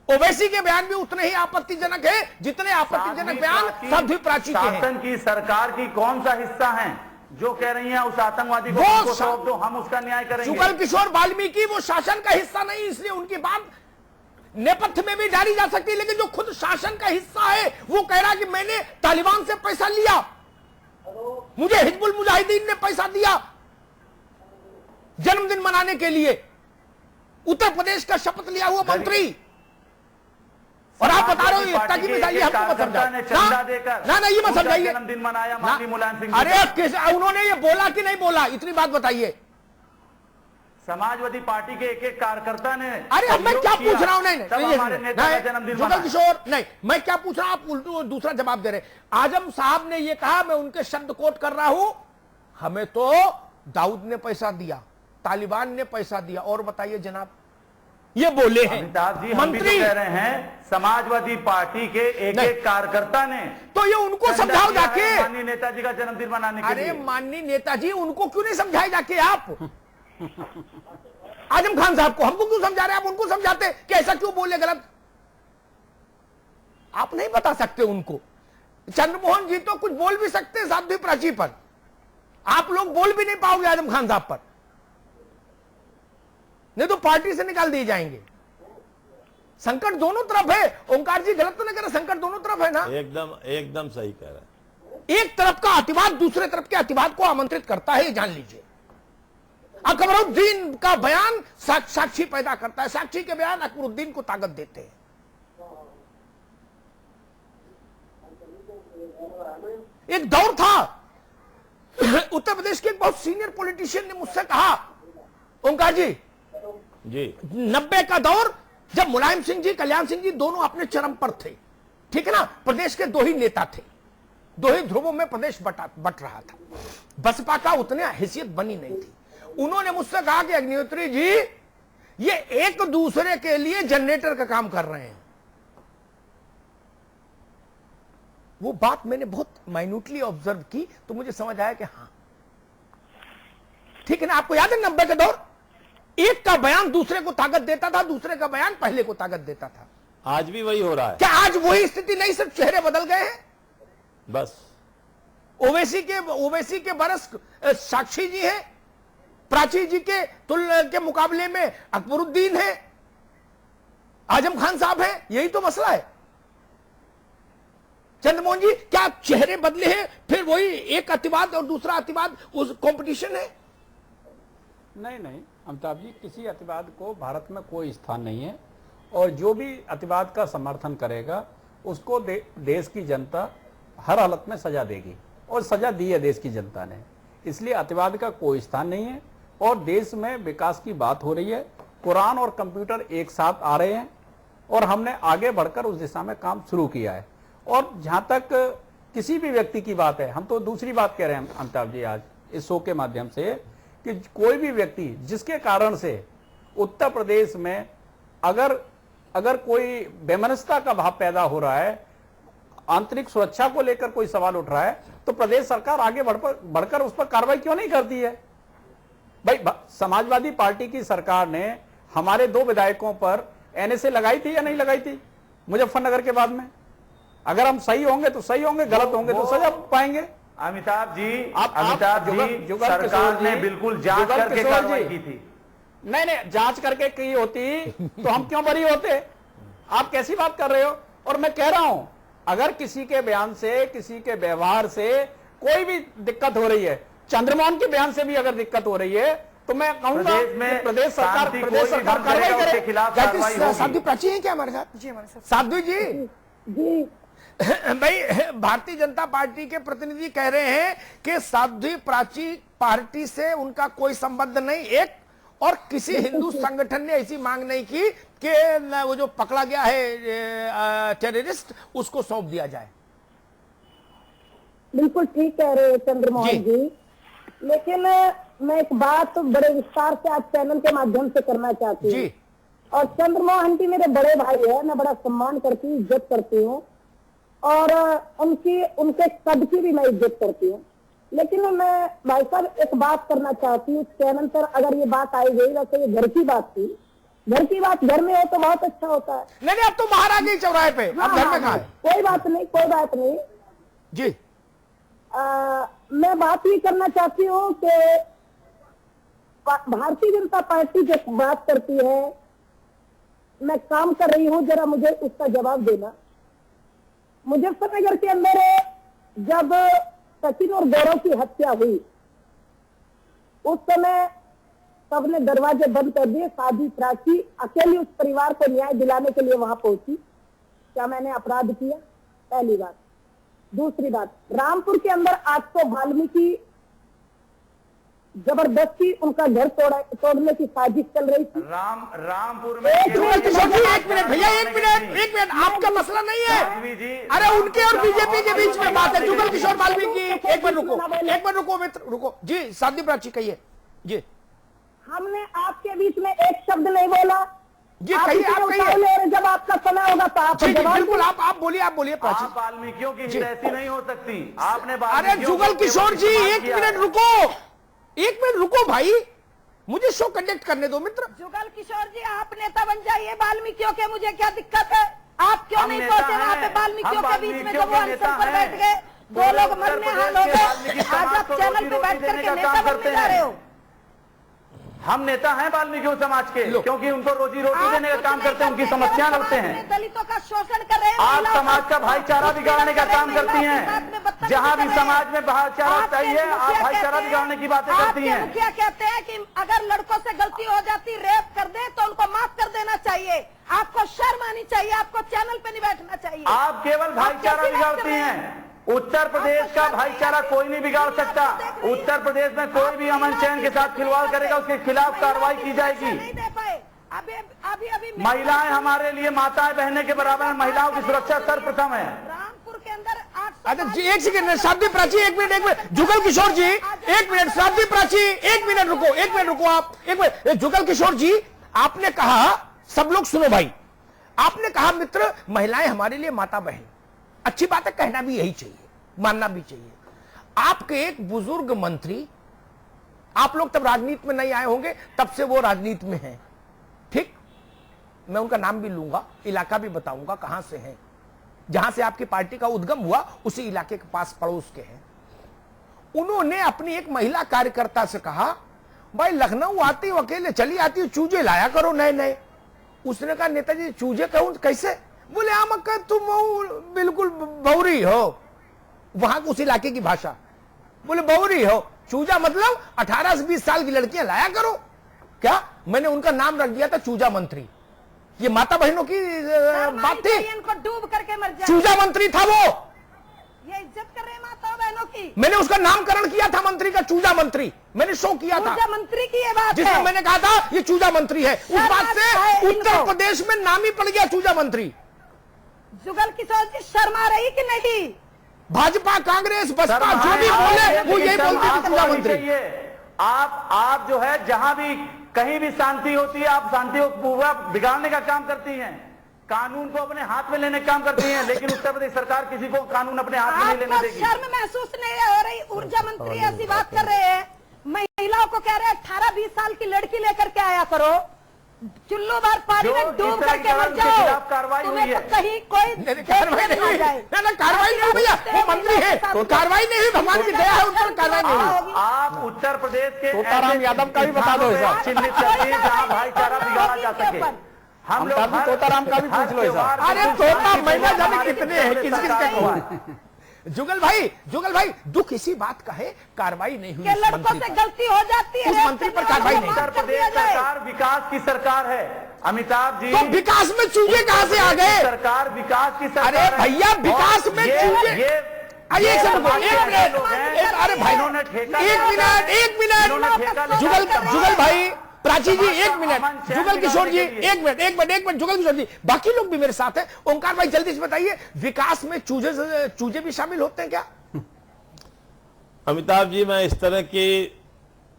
Speaker 8: ओवैसी के बयान भी उतने ही आपत्तिजनक है जितने आपत्तिजनक बयान साध्वी प्राची के हैं।
Speaker 10: शासन की सरकार की कौन सा हिस्सा है जो कह रही है उस आतंकवादी को सौंप दो, हम उसका न्याय करेंगे?
Speaker 8: जुगल किशोर वाल्मीकि वो शासन का हिस्सा नहीं, इसलिए उनकी बात नेपथ्य में भी डाली जा सकती है, लेकिन जो खुद शासन का हिस्सा है वो कह रहा कि मैंने तालिबान से पैसा लिया, मुझे हिजबुल मुजाहिदीन ने पैसा दिया जन्मदिन मनाने के लिए, उत्तर प्रदेश का शपथ लिया हुआ मंत्री, और आप बता रहे हो एकता की मिसाल, ये हमको मत समझाइए ना, ना ये मत समझाइए।
Speaker 10: जन्मदिन मनाया माननीय मुलायम सिंह।
Speaker 8: अरे उन्होंने ये बोला कि नहीं बोला, इतनी बात बताइए।
Speaker 10: समाजवादी पार्टी के एक कार्यकर्ता ने,
Speaker 8: अरे अब मैं क्या पूछ रहा हूं, नहीं
Speaker 10: जन्मदिन
Speaker 8: जुगल किशोर, नहीं मैं क्या पूछ रहा हूं, आप उल्टू दूसरा जवाब दे रहे। आजम साहब ने ये कहा, मैं उनके शब्द कोट कर रहा हूं, हमें तो दाऊद ने पैसा दिया, तालिबान ने पैसा दिया, और बताइए जनाब, ये बोले हैं
Speaker 10: अमिताभ जी, हम भी तो कह रहे हैं समाजवादी पार्टी के एक कार्यकर्ता ने,
Speaker 8: तो ये उनको समझाओ जाके,
Speaker 10: माननीय नेताजी का जन्मदिन मनाने के लिए।
Speaker 8: अरे माननीय नेताजी, उनको क्यों नहीं समझाए जाके आप? आजम खान साहब को, हमको क्यों समझा रहे आप? उनको समझाते कि ऐसा क्यों बोले गलत, आप नहीं बता सकते उनको। चंद्रमोहन जी तो कुछ बोल भी सकते साध्वी प्राची पर, आप लोग बोल भी नहीं पाओगे आजम खान साहब पर, नहीं तो पार्टी से निकाल दिए जाएंगे। संकट दोनों तरफ है। ओंकार जी गलत तो नहीं कह रहे, संकट दोनों तरफ है ना?
Speaker 9: एकदम सही कह रहा है।
Speaker 8: एक तरफ का अतिवाद दूसरे तरफ के अतिवाद को आमंत्रित करता है, ये जान लीजिए। अकबरुद्दीन का बयान साक्षी पैदा करता है, साक्षी के बयान अकबरुद्दीन को ताकत देते हैं। एक दौर था, उत्तर प्रदेश के एक बहुत सीनियर पॉलिटिशियन ने मुझसे कहा, ओंकार जी 90 का दौर, जब मुलायम सिंह जी, कल्याण सिंह जी दोनों अपने चरम पर थे, ठीक है ना, प्रदेश के 2 ही नेता थे, 2 ही ध्रुवों में प्रदेश बट रहा था, बसपा का उतने हैसियत बनी नहीं थी। उन्होंने मुझसे कहा कि अग्निहोत्री जी ये एक दूसरे के लिए जनरेटर का काम कर रहे हैं। वो बात मैंने बहुत माइन्यूटली ऑब्जर्व की, तो मुझे समझ आया कि हाँ ठीक है ना। आपको याद है 90 का दौर, एक का बयान दूसरे को ताकत देता था, दूसरे का बयान पहले को ताकत देता था।
Speaker 9: आज भी वही हो रहा है।
Speaker 8: क्या आज वही स्थिति नहीं, सिर्फ चेहरे बदल गए हैं?
Speaker 9: बस
Speaker 8: ओवैसी के बरस साक्षी जी हैं, प्राची जी के मुकाबले में अकबरुद्दीन है, आजम खान साहब है, यही तो मसला है। चंद्रमोहन जी, क्या चेहरे बदले हैं, फिर वही एक अतिवाद और दूसरा अतिवाद, उस कंपटीशन है?
Speaker 6: नहीं अमिताभ जी, किसी अतिवाद को भारत में कोई स्थान नहीं है, और जो भी अतिवाद का समर्थन करेगा उसको देश की जनता हर हालत में सजा देगी, और सजा दी है देश की जनता ने। इसलिए अतिवाद का कोई स्थान नहीं है, और देश में विकास की बात हो रही है, कुरान और कंप्यूटर एक साथ आ रहे हैं, और हमने आगे बढ़कर उस दिशा में काम शुरू किया है। और जहां तक किसी भी व्यक्ति की बात है, हम तो दूसरी बात कह रहे हैं अमिताभ जी आज इस शो के माध्यम से, कि कोई भी व्यक्ति जिसके कारण से उत्तर प्रदेश में अगर कोई बेमनस्ता का भाव पैदा हो रहा है, आंतरिक सुरक्षा को लेकर कोई सवाल उठ रहा है, तो प्रदेश सरकार आगे बढ़कर उस पर कार्रवाई क्यों नहीं करती है? भाई समाजवादी पार्टी की सरकार ने हमारे 2 विधायकों पर एनएसए लगाई थी या नहीं लगाई थी मुजफ्फरनगर के बाद में? अगर हम सही होंगे तो सही होंगे, गलत होंगे तो सजा पाएंगे।
Speaker 10: अमिताभ जी सरकार ने बिल्कुल जांच करके कार्रवाई की थी।
Speaker 8: नहीं जांच करके की होती तो हम क्यों बरी होते? आप कैसी बात कर रहे हो? और मैं कह रहा हूं अगर किसी के बयान से, किसी के व्यवहार से कोई भी दिक्कत हो रही है, चंद्रमोहन के बयान से भी अगर दिक्कत हो रही है, तो मैं कहूंगा प्रदेश सरकार कार्रवाई करे। साध्वी प्राची है क्या हमारे साथ? जी हमारे साथ। साध्वी जी भाई, भारतीय जनता पार्टी के प्रतिनिधि कह रहे हैं कि साध्वी प्राची पार्टी से उनका कोई संबंध नहीं, एक और किसी हिंदू संगठन ने ऐसी मांग नहीं की कि वो जो पकड़ा गया है टेररिस्ट उसको सौंप दिया जाए।
Speaker 7: बिल्कुल ठीक कह रहे हैं चंद्रमोहन जी, लेकिन मैं एक बात बड़े विस्तार से आज चैनल के माध्यम से करना चाहती हूँ। और चंद्रमोहन जी मेरे बड़े भाई है, मैं बड़ा सम्मान करती हूँ, इज्जत करती हूँ और उनके कद की भी मैं इज्जत करती हूँ। लेकिन मैं भाई साहब एक बात करना चाहती हूँ, चैनल पर अगर ये बात आई गई, वैसे ये घर की बात थी, घर की बात घर में हो तो बहुत अच्छा होता है।
Speaker 8: नहीं अब तो बाहर आ गई चौराहे पे, अब घर में कहाँ है?
Speaker 7: कोई बात नहीं, कोई बात नहीं
Speaker 8: जी।
Speaker 7: मैं बात ये करना चाहती हूँ कि भारतीय जनता पार्टी जो बात करती है, मैं काम कर रही हूँ, जरा मुझे उसका जवाब देना। मुजफ्फरनगर के अंदर जब सचिन और गौरव की हत्या हुई, उस समय सबने दरवाजे बंद कर दिए। साध्वी प्राची अकेली उस परिवार को न्याय दिलाने के लिए वहां पहुंची। क्या मैंने अपराध किया? पहली बात। दूसरी बात, रामपुर के अंदर 800 वाल्मीकि जबरदस्ती उनका घर तोड़ने की साजिश चल रही थी।
Speaker 10: रामपुर में
Speaker 8: एक मिनट भैया, एक मिनट, आपका मसला नहीं है। अरे उनके और बीजेपी के बीच में बात है। जुगल किशोर वाल्मीकि, एक मिनट रुको मित्र, रुको जी। साध्वी प्राची कहिए जी।
Speaker 7: हमने आपके बीच में एक शब्द नहीं बोला
Speaker 8: जी, कहिए, आप कहिए।
Speaker 7: जब आपका समय होगा तो आप
Speaker 8: बिल्कुल आप बोलिए प्राची।
Speaker 10: वाल्मीकियों की ऐसी नहीं हो सकती। आपने
Speaker 8: अरे जुगल किशोर जी एक मिनट रुको भाई, मुझे शो कंडक्ट करने दो मित्र।
Speaker 7: जुगल किशोर जी आप नेता बन जाइए वाल्मीकियों के, मुझे क्या दिक्कत है? आप क्यों नहीं पहुंचे वहाँ पे वाल्मीकियों के बीच में, जब वो अनशन पर बैठ गए, दो लोग मरने हाल हो गए। आज आप चैनल पे बैठ करके नेता बनने जा रहे हो।
Speaker 10: हम नेता हैं वाल्मीकि समाज के, क्योंकि उनको रोजी रोटी देने का काम करते हैं, उनकी समस्याएं लड़ते हैं।
Speaker 7: दलितों का शोषण कर रहे हैं।
Speaker 10: आप समाज का भाईचारा बिगाड़ने का काम करती हैं। जहां भी समाज में भाईचारा चाहिए, आप भाईचारा बिगाड़ने की बातें करती हैं।
Speaker 7: मुखिया कहते हैं कि अगर लड़कों से गलती हो जाती, रेप कर दे तो उनको माफ कर देना चाहिए। आपको शर्म आनी चाहिए, आपको चैनल पे नहीं बैठना चाहिए।
Speaker 10: आप केवल भाईचारा बिगाड़ती हैं। उत्तर प्रदेश का भाईचारा कोई नहीं बिगाड़ सकता। उत्तर प्रदेश में कोई भी अमन चैन के साथ खिलवाड़ करेगा, उसके खिलाफ कार्रवाई की जाएगी। महिलाएं हमारे लिए माताएं बहने के बराबर हैं। महिलाओं की सुरक्षा सर्वप्रथम है।
Speaker 7: रामपुर के अंदर
Speaker 8: अच्छा एक सेकंड, साध्वी प्राची एक मिनट, जुगल किशोर जी एक मिनट, साध्वी प्राची एक मिनट रुको आप एक मिनट। जुगल किशोर जी आपने कहा, सब लोग सुनो भाई, आपने कहा मित्र महिलाएं हमारे लिए माता बहन, अच्छी बात है, कहना भी यही चाहिए, मानना भी चाहिए। आपके एक बुजुर्ग मंत्री, आप लोग तब राजनीति में नहीं आए होंगे, तब से वो राजनीति में हैं, ठीक? मैं उनका नाम भी लूंगा, इलाका भी बताऊंगा कहां से हैं। जहां से आपकी पार्टी का उद्गम हुआ उसी इलाके के पास पड़ोस के हैं। उन्होंने अपनी एक महिला कार्यकर्ता से कहा, भाई लखनऊ आती हो अकेले चली आती हो, चूजे लाया करो नए नए। उसने कहा नेताजी चूजे कहूं कैसे? बोले आमक्का तुम बिल्कुल बौरी हो, वहां उस इलाके की भाषा। बोले बौरी हो, चूजा मतलब 18 से 20 साल की लड़कियां लाया करो। क्या? मैंने उनका नाम रख दिया था चूजा मंत्री। ये माता बहनों की बात थी।
Speaker 7: इनको डूब करके मर जाए।
Speaker 8: चूजा मंत्री था वो।
Speaker 7: ये इज्जत कर रहे हैं माता बहनों की।
Speaker 8: मैंने उसका नामकरण किया था मंत्री का, चूजा मंत्री। मैंने शो किया था
Speaker 7: चूजा मंत्री की ये बात
Speaker 8: जिसमें मैंने कहा था ये चूजा मंत्री है। उस बात से उत्तर प्रदेश में नाम ही पड़ गया चूजा मंत्री।
Speaker 7: जुगल किशोर जी शर्मा रही कि नहीं?
Speaker 8: भाजपा कांग्रेस बसपा जो भी बोले वो यही बोलते हैं चूजा मंत्री।
Speaker 10: आप जो है जहां भी कहीं भी शांति होती है, आप शांति को पूरा बिगाड़ने का काम करती हैं, कानून को अपने हाथ में लेने का काम करती हैं। लेकिन उत्तर प्रदेश सरकार किसी को कानून अपने हाथ में नहीं लेने देगी।
Speaker 7: शर्म महसूस नहीं हो रही? ऊर्जा मंत्री ऐसी बात कर रहे हैं, महिलाओं को कह रहे हैं 18-20 साल की लड़की लेकर के आया करो। चुल्लू भर पानी में डूब करके मर जाओ, तुम्हें तो कहीं कोई
Speaker 8: कार्रवाई नहीं हुई, ना कार्रवाई नहीं भैया, वो मंत्री है तो कार्रवाई नहीं हुई, भगवान की दया है उन पर कार्रवाई नहीं हुई।
Speaker 10: आप उत्तर प्रदेश के
Speaker 8: तोताराम यादव का भी बता दो
Speaker 10: चिन्हित करके जहां भाईचारा बिगाड़ा जा सके। हम लोग
Speaker 8: तोताराम का भी पूछ लो। अरे तोता महीना जाने कितने हैं, किस किस का हुआ। जुगल भाई दुख इसी बात का है, कार्रवाई नहीं हुई।
Speaker 7: लड़कों से गलती हो जाती है,
Speaker 8: उस मंत्री पर कार्रवाई नहीं।
Speaker 10: उत्तर प्रदेश सरकार विकास की सरकार है अमिताभ जी।
Speaker 8: तो विकास में चूजे कहां से आ गए?
Speaker 10: सरकार विकास की सरकार।
Speaker 8: अरे भैया विकास में चूजे, अरे भाई एक मिनट जुगल भाई, प्राची जी एक मिनट, जुगल किशोर जी एक मिनट जुगल किशोर जी, बाकी लोग भी मेरे साथ हैं। ओंकार भाई जल्दी से बताइए, विकास में चूजे भी शामिल होते हैं क्या?
Speaker 9: अमिताभ जी, मैं इस तरह की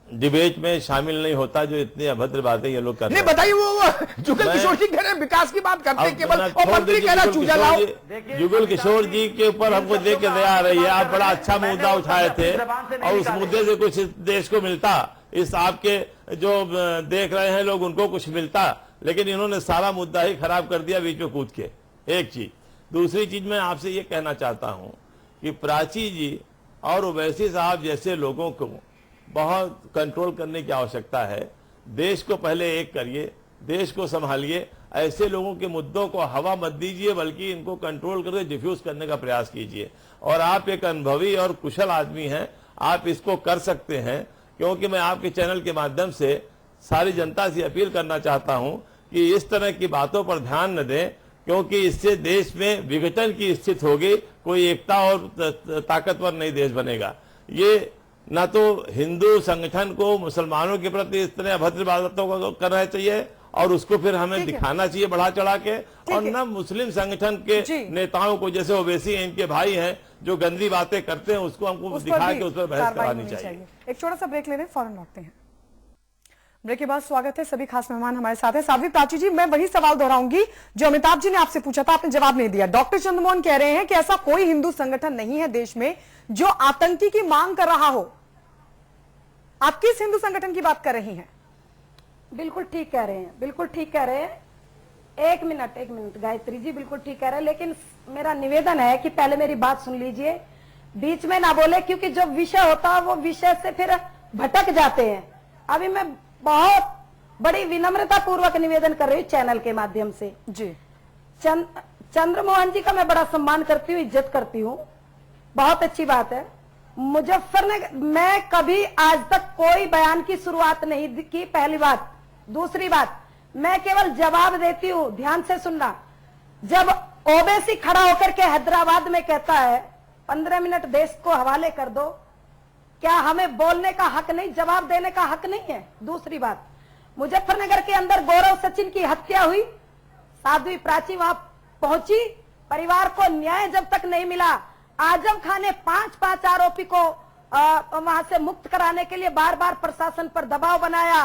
Speaker 9: डिबेट में शामिल नहीं होता जो इतनी अभद्र बातें ये लोग करते हैं।
Speaker 8: नहीं बताइए, वो जुगल किशोर जी कह रहे हैं विकास की बात करते हैं केवल, और मंत्री कह रहा चूजा लाओ।
Speaker 9: जुगल किशोर जी के ऊपर हमको देख के दया आ रही है। आप बड़ा अच्छा मुद्दा उठाए थे और उस मुद्दे से कुछ देश को मिलता, इस आपके जो देख रहे हैं लोग उनको कुछ मिलता, लेकिन इन्होंने सारा मुद्दा ही खराब कर दिया बीच में कूद के। एक चीज, दूसरी चीज मैं आपसे ये कहना चाहता हूं कि प्राची जी और ओवैसी साहब जैसे लोगों को बहुत कंट्रोल करने की आवश्यकता है। देश को पहले एक करिए, देश को संभालिए, ऐसे लोगों के मुद्दों को हवा मत दीजिए, बल्कि इनको कंट्रोल करके डिफ्यूज करने का प्रयास कीजिए। और आप एक अनुभवी और कुशल आदमी हैं, आप इसको कर सकते हैं। क्योंकि मैं आपके चैनल के माध्यम से सारी जनता से अपील करना चाहता हूं कि इस तरह की बातों पर ध्यान न दें, क्योंकि इससे देश में विघटन की स्थिति होगी, कोई एकता और ताकतवर नहीं देश बनेगा। ये ना तो हिंदू संगठन को मुसलमानों के प्रति इस तरह अभद्र बातों को करना चाहिए और उसको फिर हमें दिखाना चाहिए बढ़ा चढ़ा के, और न मुस्लिम संगठन के नेताओं को, जैसे ओवैसी हैं, इनके भाई हैं, जो गंदी बातें करते हैं, उसको हमको दिखा के उस पर बहस करानी चाहिए।
Speaker 2: एक छोटा सा ब्रेक ले लें, फौरन लौटते हैं। ब्रेक के बाद स्वागत है, सभी खास मेहमान हमारे साथ हैं। साध्वी प्राची जी, मैं वही सवाल दोहराऊंगी जो अमिताभ जी ने आपसे पूछा था, आपने जवाब नहीं दिया। डॉक्टर चंद्रमोहन कह रहे हैं कि ऐसा कोई हिंदू संगठन नहीं है देश में जो आतंकी की मांग कर रहा हो। आप किस हिंदू संगठन की बात कर रही हैं?
Speaker 7: बिल्कुल ठीक कह रहे हैं, बिल्कुल ठीक कह रहे हैं। एक मिनट गायत्री जी, बिल्कुल ठीक कह रहे हैं, लेकिन मेरा निवेदन है कि पहले मेरी बात सुन लीजिए, बीच में ना बोले, क्योंकि जो विषय होता है वो विषय से फिर भटक जाते हैं। अभी मैं बहुत बड़ी विनम्रता पूर्वक निवेदन कर रही हूँ चैनल के माध्यम से
Speaker 2: जी।
Speaker 7: चंद्रमोहन जी का मैं बड़ा सम्मान करती हूँ, इज्जत करती हूँ, बहुत अच्छी बात है। मुजफ्फरनगर, मैं कभी आज तक कोई बयान की शुरुआत नहीं की, पहली बात। दूसरी बात, मैं केवल जवाब देती हूँ, ध्यान से सुनना। जब ओवैसी खड़ा होकर के हैदराबाद में कहता है 15 मिनट देश को हवाले कर दो, क्या हमें बोलने का हक नहीं, जवाब देने का हक नहीं है? दूसरी बात, मुजफ्फरनगर के अंदर गौरव सचिन की हत्या हुई, साध्वी प्राची वहां पहुंची, परिवार को न्याय जब तक नहीं मिला, आजम खान ने 5 आरोपी को वहां से मुक्त कराने के लिए बार बार प्रशासन पर दबाव बनाया।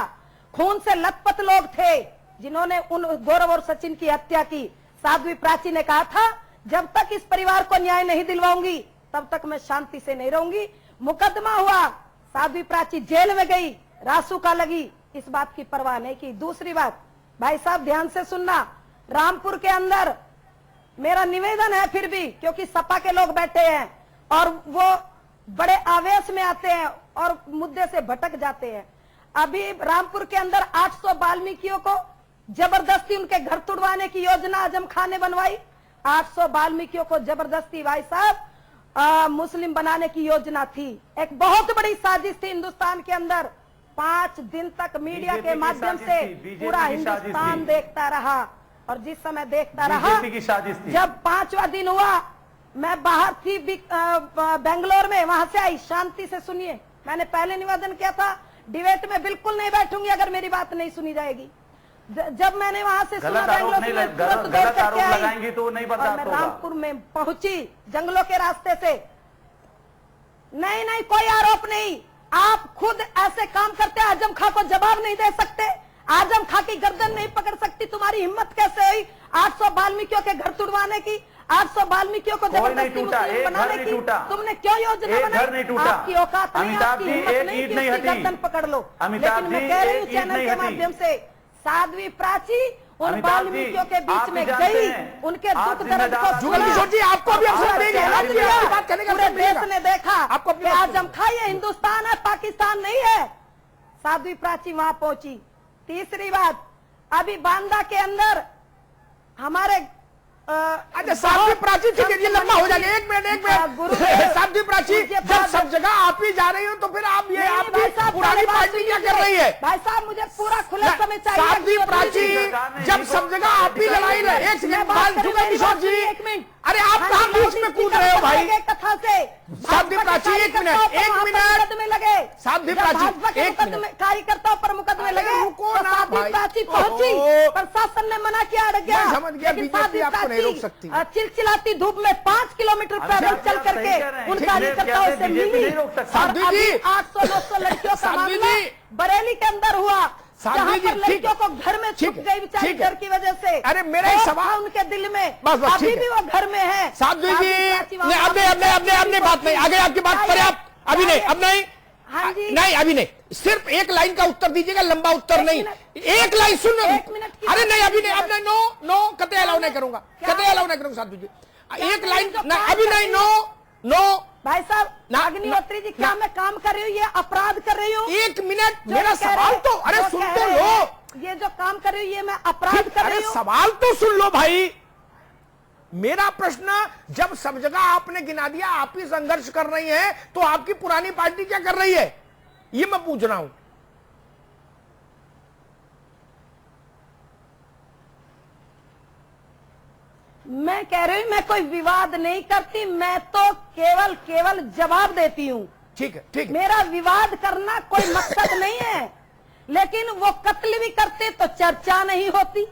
Speaker 7: खून से लथपथ लोग थे जिन्होंने उन गौरव और सचिन की हत्या की। साध्वी प्राची ने कहा था, जब तक इस परिवार को न्याय नहीं दिलवाऊंगी तब तक मैं शांति से नहीं रहूंगी। मुकदमा हुआ, साध्वी प्राची जेल में गई, रासुका लगी, इस बात की परवाह नहीं की। दूसरी बात, भाई साहब ध्यान से सुनना, रामपुर के अंदर मेरा निवेदन है फिर भी, क्योंकि सपा के लोग बैठे हैं और वो बड़े आवेश में आते हैं और मुद्दे से भटक जाते हैं। अभी रामपुर के अंदर 800 वाल्मीकियों को जबरदस्ती उनके घर तुड़वाने की योजना आजम खान ने बनवाई। 800 वाल्मीकियों को जबरदस्ती भाई साहब मुस्लिम बनाने की योजना थी। एक बहुत बड़ी साजिश थी हिंदुस्तान के अंदर। 5 दिन तक मीडिया के माध्यम से पूरा हिंदुस्तान देखता रहा, और जिस समय देखता रहा, जब 5वां दिन हुआ, मैं बाहर थी बेंगलोर में, वहां से आई, शांति से सुनिए। मैंने पहले निवेदन किया था, डिबेट में बिल्कुल नहीं बैठूंगी अगर मेरी बात नहीं सुनी जाएगी। जब मैंने वहां से सुना बेंगलोर से, मैं तुरंत दौड़ करके आई
Speaker 10: तो नहीं
Speaker 7: और मैं रामपुर में पहुंची जंगलों के रास्ते से। नहीं, कोई आरोप नहीं, आप खुद ऐसे काम करते, आजम खां को जवाब नहीं दे सकते, आजम खां की गर्दन नहीं पकड़ सकती। तुम्हारी हिम्मत कैसे हुई 800 वाल्मीकियों के घर तुड़वाने की, 800 वाल्मीकियों को जबरदस्ती मुस्लिम बनाने की? तुमने क्यों योजना बनाई? आपकी औकात नहीं, आपकी हिम्मत नहीं कि उसकी गर्दन पकड़ लो। लेकिन मैं कह रही हूँ चैनल के माध्यम से, साध्वी प्राची उन
Speaker 10: अमिताभ जी,
Speaker 7: वाल्मीकियों के बीच
Speaker 10: आप भी
Speaker 7: में
Speaker 10: जानते
Speaker 7: गई,
Speaker 10: हैं,
Speaker 7: उनके
Speaker 10: आप
Speaker 7: दुख दर्द
Speaker 10: जिम्मेदार-
Speaker 7: को
Speaker 8: जुगल किशोर जी, आपको भी अवसर देंगे,
Speaker 7: आप
Speaker 8: भी आपकी बात करने का
Speaker 7: पूरे
Speaker 8: अवसर मिलेगा।
Speaker 7: देश ने देखा
Speaker 8: आपको अपनी
Speaker 7: कि
Speaker 8: बात
Speaker 7: आजम खां ये हिंदुस्तान है, पाकिस्तान नहीं है। साध्वी प्राची वहां पहुंची। तीसरी बात, अभी बांदा के अंदर हमारे
Speaker 8: अच्छा, साध्वी प्राची, ठीक है, ये लंबा हो जाएगा। एक मिनट साध्वी प्राची, जब सब जगह आप ही जा रही हो तो फिर आप ये आपकी पुरानी पार्टी क्या कर रही है?
Speaker 7: भाई साहब, मुझे पूरा खुला समय चाहिए।
Speaker 8: साध्वी प्राची, जब सब जगह आप ही लड़ाई रहे। एक सेकंड, जुगल किशोर जी,
Speaker 7: एक मिनट,
Speaker 8: अरे आप कहाँ बीच में कूद रहे हो भाई?
Speaker 7: कथा से
Speaker 8: साध्वी प्राची, एक मिनट
Speaker 7: में लगे।
Speaker 8: साध्वी प्राची, एक मिनट,
Speaker 7: कार्यकर्ताओं पर मुकदमे लगे।
Speaker 8: रुको ना
Speaker 7: साध्वी
Speaker 8: भाई।
Speaker 7: प्राची पहुंची, प्रशासन ने मना किया, अड़ गया।
Speaker 8: मैं समझ गया,
Speaker 7: लेकिन
Speaker 8: बीजेपी
Speaker 7: साध्वी
Speaker 8: आपको नहीं रोक सकती।
Speaker 7: चिलचिलाती धूप में 5 किलोमीटर पैदल चल करके उन कार्यकर्ताओं से मिली।
Speaker 8: साध्वी जी,
Speaker 7: 800-900 लड़कियों का
Speaker 8: साध्वी
Speaker 7: मामला
Speaker 8: जी,
Speaker 7: बरेली के अंदर हुआ,
Speaker 8: साध्वी
Speaker 7: जहां
Speaker 8: जी,
Speaker 7: पर
Speaker 8: ठीक
Speaker 7: लड़कियों को घर में छुप गई बेचारी
Speaker 8: ठीक है।
Speaker 7: डर की वजह से।
Speaker 8: अरे मेरा एक
Speaker 7: खौफ
Speaker 8: सवाल-
Speaker 7: था उनके दिल में,
Speaker 8: बस,
Speaker 7: अभी
Speaker 8: ठीक है।
Speaker 7: भी वो घर में है।
Speaker 8: साध्वी जी,
Speaker 7: प्राची वहां
Speaker 8: नहीं, अपने बात नहीं, आगे आपकी बात पर्याप्त, अभी नहीं, अब नहीं,
Speaker 7: हाँ जी।
Speaker 8: नहीं, अभी नहीं, सिर्फ एक लाइन का उत्तर दीजिएगा, लंबा उत्तर नहीं, एक लाइन सुन।
Speaker 7: एक मिनट की
Speaker 8: अरे
Speaker 7: बात
Speaker 8: नहीं, अभी नहीं,
Speaker 7: कीजिए।
Speaker 8: अब नहीं, नो, कतई अलाउ नहीं करूंगा, कतई अलाउ नहीं करूंगा साध्वी जी। एक लाइन,
Speaker 7: जो
Speaker 8: नहीं,
Speaker 7: काम
Speaker 8: अभी
Speaker 7: कर
Speaker 8: नहीं,
Speaker 7: रही
Speaker 8: नो,
Speaker 7: भाई साहब,
Speaker 8: ना-
Speaker 7: अग्निहोत्री जी, क्या
Speaker 8: ना-
Speaker 7: मैं काम कर रही हूँ, ये अपराध कर रही हूँ?
Speaker 8: एक मिनट,
Speaker 7: जो
Speaker 8: मेरा
Speaker 7: कह रहे
Speaker 8: सवाल
Speaker 7: हैं,
Speaker 8: तो, अरे
Speaker 7: जो
Speaker 8: सुन
Speaker 7: कह
Speaker 8: तो
Speaker 7: रहे
Speaker 8: लो।
Speaker 7: हैं, ये जो काम कर रही हूँ, ये मैं अपराध कर
Speaker 8: अरे
Speaker 7: रही हूँ।
Speaker 8: सवाल तो सुन लो भाई। मेरा प्रश्न, जब सब जगह आपने गिना दिया आप ही संघर्ष कर रही हैं, तो आपकी पुरानी पार्टी क्या कर रही है, ये मैं पूछ रहा हूं।
Speaker 7: मैं कह रही हूँ, मैं कोई विवाद नहीं करती, मैं तो केवल जवाब देती हूँ।
Speaker 8: ठीक है, ठीक है।
Speaker 7: मेरा विवाद करना कोई मकसद नहीं है, लेकिन वो कत्ल भी करते तो चर्चा नहीं होती,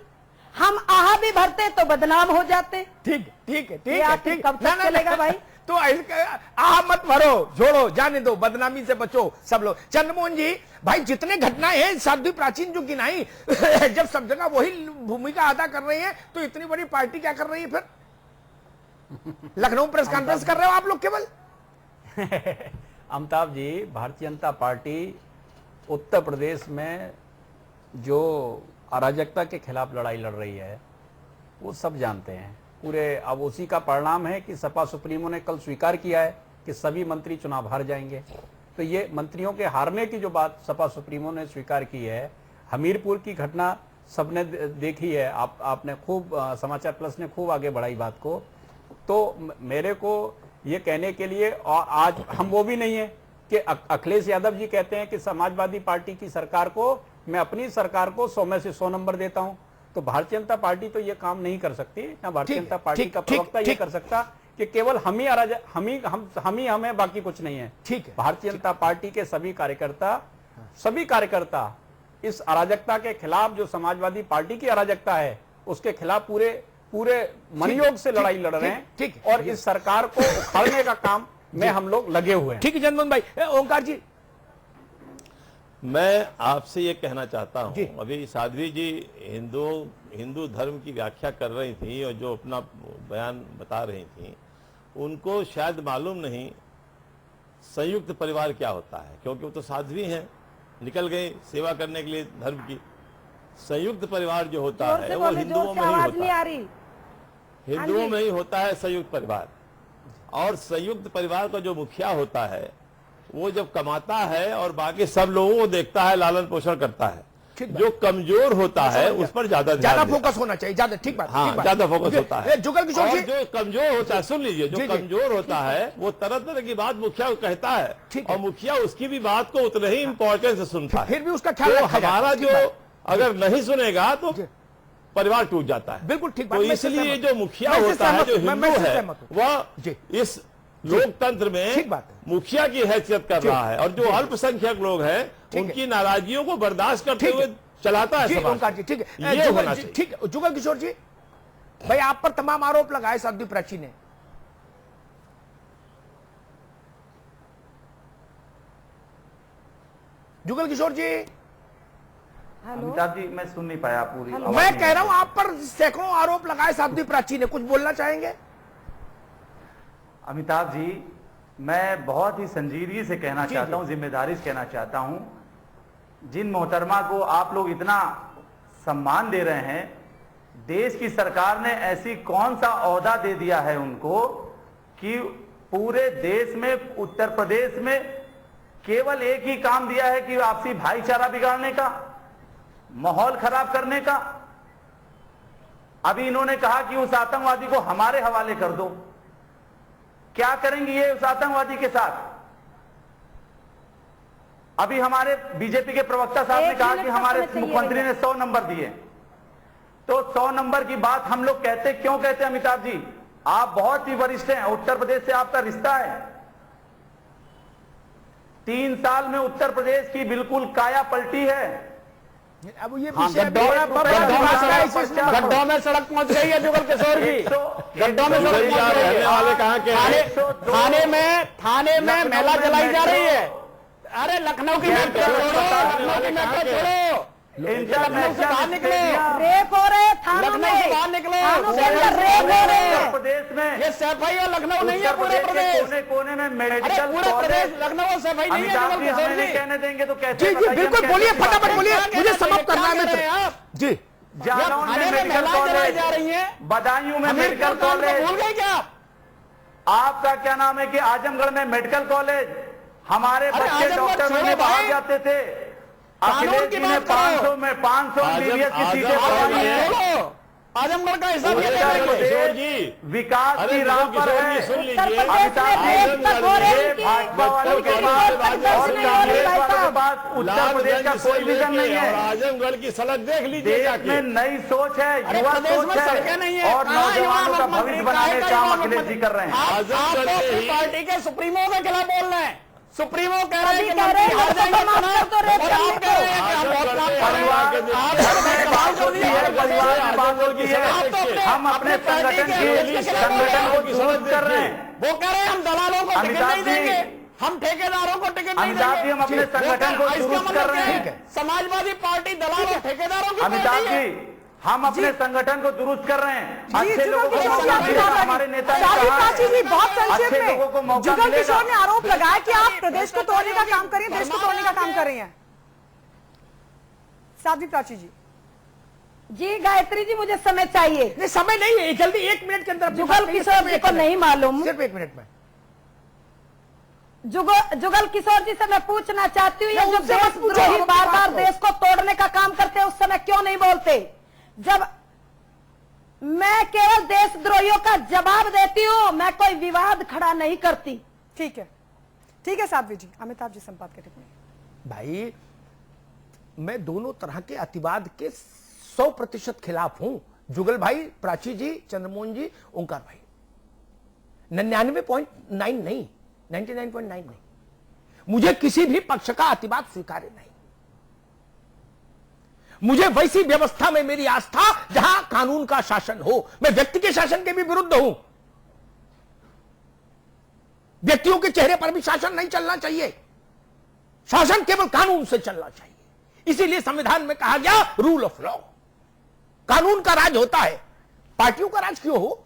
Speaker 7: हम आहा भी भरते तो बदनाम हो जाते।
Speaker 8: ठीक है,
Speaker 7: ये आखिर कब तक चलेगा भाई?
Speaker 8: तो आह मत भरो, छोड़ो, जाने दो, बदनामी से बचो सब लोग। चंद्रमोहन जी, भाई जितने घटनाएं हैं साध्वी प्राचीन जो गिनाई, जब सब जगह वही भूमिका अदा कर रही है, तो इतनी बड़ी पार्टी क्या कर रही है फिर? लखनऊ प्रेस कॉन्फ्रेंस कर रहे हो आप लोग केवल।
Speaker 6: अमिताभ जी, भारतीय जनता पार्टी उत्तर प्रदेश में जो अराजकता के खिलाफ लड़ाई लड़ रही है, वो सब जानते हैं पूरे। अब उसी का परिणाम है कि सपा सुप्रीमो ने कल स्वीकार किया है कि सभी मंत्री चुनाव हार जाएंगे। तो ये मंत्रियों के हारने की जो बात सपा सुप्रीमो ने स्वीकार की है, हमीरपुर की घटना सबने देखी है, आपने खूब समाचार प्लस ने खूब आगे बढ़ाई बात को। तो मेरे को ये कहने के लिए, और आज हम वो भी नहीं है कि अखिलेश यादव जी कहते हैं कि समाजवादी पार्टी की सरकार को, मैं अपनी सरकार को 100 में से 100 नंबर देता हूं। तो भारतीय जनता पार्टी तो ये काम नहीं कर सकती ना। भारतीय जनता पार्टी का प्रवक्ता ये कर सकता कि केवल हम ही हमें, बाकी कुछ नहीं है।
Speaker 8: ठीक है।
Speaker 6: भारतीय जनता पार्टी के सभी कार्यकर्ता इस अराजकता के खिलाफ, जो समाजवादी पार्टी की अराजकता है, उसके खिलाफ पूरे मनयोग से लड़ाई लड़ रहे हैं।
Speaker 8: ठीक।
Speaker 6: और इस सरकार को उखाड़ने का काम में हम लोग लगे हुए हैं।
Speaker 8: ठीक है चंद्रमोहन भाई। ओंकार जी,
Speaker 9: मैं आपसे ये कहना चाहता हूं, अभी साध्वी जी हिंदू धर्म की व्याख्या कर रही थी और जो अपना बयान बता रही थी, उनको शायद मालूम नहीं संयुक्त परिवार क्या होता है, क्योंकि वो तो साध्वी हैं, निकल गई सेवा करने के लिए धर्म की। संयुक्त परिवार जो होता है वो हिंदुओं में ही होता है, हिंदुओं में ही होता है संयुक्त परिवार। और संयुक्त परिवार का जो मुखिया होता है, वो जब कमाता है और बाकी सब लोगों को देखता है, लालन पोषण करता है, जो कमजोर होता है उस पर ज्यादा
Speaker 8: फोकस होना चाहिए, ज्यादा। ठीक बात,
Speaker 9: हाँ, ज्यादा फोकस होता है।
Speaker 8: जुगल किशोर
Speaker 9: और
Speaker 8: जी,
Speaker 9: जो कमजोर होता है, सुन लीजिए, जो कमजोर होता है वो तरह तरह की बात मुखिया को कहता है, और मुखिया उसकी भी बात को उतने ही इंपॉर्टेंस से सुनता है।
Speaker 8: फिर भी उसका ख्याल
Speaker 9: तो हमारा जो अगर नहीं सुनेगा तो परिवार टूट जाता है।
Speaker 8: बिल्कुल ठीक।
Speaker 9: तो इसलिए जो मुखिया होता है, जो हिंदू है, वह इस लोकतंत्र में मुखिया की हैसियत कर रहा है, और जो अल्पसंख्यक लोग हैं उनकी नाराजगियों को बर्दाश्त करते हुए चलाता है समाज।
Speaker 8: ठीक है,
Speaker 9: ये होना चाहिए।
Speaker 8: ठीक है। जुगल किशोर जी, भाई आप पर तमाम आरोप लगाए साध्वी प्राची ने। जुगल किशोर जी,
Speaker 10: अमिताभ जी, मैं सुन नहीं पाया पूरी।
Speaker 8: मैं कह रहा हूं आप पर सैकड़ों आरोप लगाए साध्वी प्राची ने, कुछ बोलना चाहेंगे?
Speaker 10: अमिताभ जी, मैं बहुत ही संजीदगी से कहना चाहता हूं, जिम्मेदारी से कहना चाहता हूं, जिन मोहतरमा को आप लोग इतना सम्मान दे रहे हैं, देश की सरकार ने ऐसी कौन सा ओहदा दे दिया है उनको कि पूरे देश में, उत्तर प्रदेश में केवल एक ही काम दिया है कि आपसी भाईचारा बिगाड़ने का, माहौल खराब करने का। अभी इन्होंने कहा कि उस आतंकवादी को हमारे हवाले कर दो। क्या करेंगे ये उस आतंकवादी के साथ? अभी हमारे बीजेपी के प्रवक्ता साहब ने कहा कि हमारे मुख्यमंत्री ने 100 नंबर दिए, तो 100 नंबर की बात हम लोग कहते क्यों कहते हैं? अमिताभ जी, आप बहुत ही वरिष्ठ हैं, उत्तर प्रदेश से आपका रिश्ता है। 3 साल में उत्तर प्रदेश की बिल्कुल काया पलटी है।
Speaker 8: अब ये
Speaker 6: गड्ढों में सड़क पहुंच गई है जुगल किशोर जी, गड्ढों में सड़क पहुंच रही है।
Speaker 9: वाले कहाँ के हैं?
Speaker 6: थाने में महिला जलाई जा रही है। अरे लखनऊ की मेट्रो छोड़ो, लखनऊ की मेट्रो छोड़ो, लखनऊ से बाहर निकलो,
Speaker 7: रेप हो रहे हैं थानों में,
Speaker 6: लखनऊ से बाहर निकलो,
Speaker 7: थानों के अंदर रेप हो रहे हैं।
Speaker 10: प्रदेश में
Speaker 6: ये सफाई और लखनऊ नहीं है पूरे प्रदेश,
Speaker 10: कोने में
Speaker 6: अरे
Speaker 10: मेडिकल
Speaker 6: पूरे प्रदेश लखनऊ सफाई नहीं है जुगल किशोर जी।
Speaker 10: कहने देंगे तो कैसे?
Speaker 8: जी जी बिल्कुल, बोलिए फटाफट बोलिए, मुझे समाप्त करना है मित्र जी।
Speaker 10: जालौन में मेडिकल कॉलेज
Speaker 6: जा रही है,
Speaker 10: बदायूं में मेडिकल कॉलेज,
Speaker 6: भूल गए क्या?
Speaker 10: आपका क्या नाम है कि आजमगढ़ में मेडिकल कॉलेज, हमारे बच्चे डॉक्टर में बाहर जाते थे। अखिलेश जी ने 500 में 500 MBBS की सीटें बढ़ाई हैं।
Speaker 6: आजमगढ़ का हिसाब किशोर
Speaker 9: जी,
Speaker 10: विकास की राह पर है।
Speaker 9: सुन लीजिए,
Speaker 10: भाजपा वालों के पास और कांग्रेस वालों के पास उत्तर प्रदेश का कोई विजन नहीं है।
Speaker 9: आजमगढ़ की सड़क देख लीजिए,
Speaker 10: देश में नई सोच है, युवा सोच है और नौजवानों का भविष्य बनाने का काम अखिलेश जी कर रहे हैं।
Speaker 6: आप पार्टी के सुप्रीमो के खिलाफ बोल रहे हैं। सुप्रीमो कह रहे हैं कि
Speaker 7: कह रहे हैं
Speaker 6: आप कह रहे हैं कि हम बहुत काम कर रहे हैं।
Speaker 10: हम अपने संगठन को दुरुस्त कर रहे हैं।
Speaker 6: वो कह रहे हैं हम दलालों को टिकट नहीं देंगे, हम ठेकेदारों को टिकट नहीं
Speaker 10: अमिताभ जी, हम अपने संगठन को दुरुस्त कर रहे हैं।
Speaker 6: समाजवादी पार्टी दलालों ठेकेदारों को
Speaker 10: अमिताभ जी, हम अपने संगठन को दुरुस्त कर रहे हैं। अच्छे लोगों को मौका मिलेगा। हमारे नेता ने कहा
Speaker 2: जी बहुत संक्षेप
Speaker 10: अच्छे लोगों को
Speaker 2: में
Speaker 10: मौका
Speaker 2: जुगल
Speaker 10: मिलेगा।
Speaker 2: किशोर ने आरोप लगाया कि आप प्रदेश को तोड़ने का काम कर रही हैं, देश को तोड़ने का काम कर रही हैं। साध्वी प्राची जी।
Speaker 7: जी गायत्री जी, मुझे समय चाहिए।
Speaker 8: नहीं, समय नहीं है, जल्दी 1 मिनट के अंदर।
Speaker 7: जुगल किशोर जी को नहीं मालूम,
Speaker 8: सिर्फ 1 मिनट में।
Speaker 7: जुगल किशोर जी से मैं पूछना चाहती हूँ, ये जो देशद्रोही बार बार देश को तोड़ने का काम करते हैं, उस समय क्यों नहीं बोलते? जब मैं केवल देशद्रोहियों का जवाब देती हूँ, मैं कोई विवाद खड़ा नहीं करती।
Speaker 2: ठीक है साध्वी जी। अमिताभ जी संपादक टिप्पणी।
Speaker 8: भाई, मैं दोनों तरह के अतिवाद के 100% खिलाफ हूं। जुगल भाई, प्राची जी, चंद्रमोहन जी, ओंकार भाई। 99.9 नहीं, 99.9 नहीं। मुझे किसी भी पक्ष का अतिवाद स्वीकार्य नहीं। मुझे वैसी व्यवस्था में मेरी आस्था जहां कानून का शासन हो। मैं व्यक्ति के शासन के भी विरुद्ध हूं। व्यक्तियों के चेहरे पर भी शासन नहीं चलना चाहिए। शासन केवल कानून से चलना चाहिए। इसीलिए संविधान में कहा गया रूल ऑफ लॉ, कानून का राज होता है। पार्टियों का राज क्यों हो?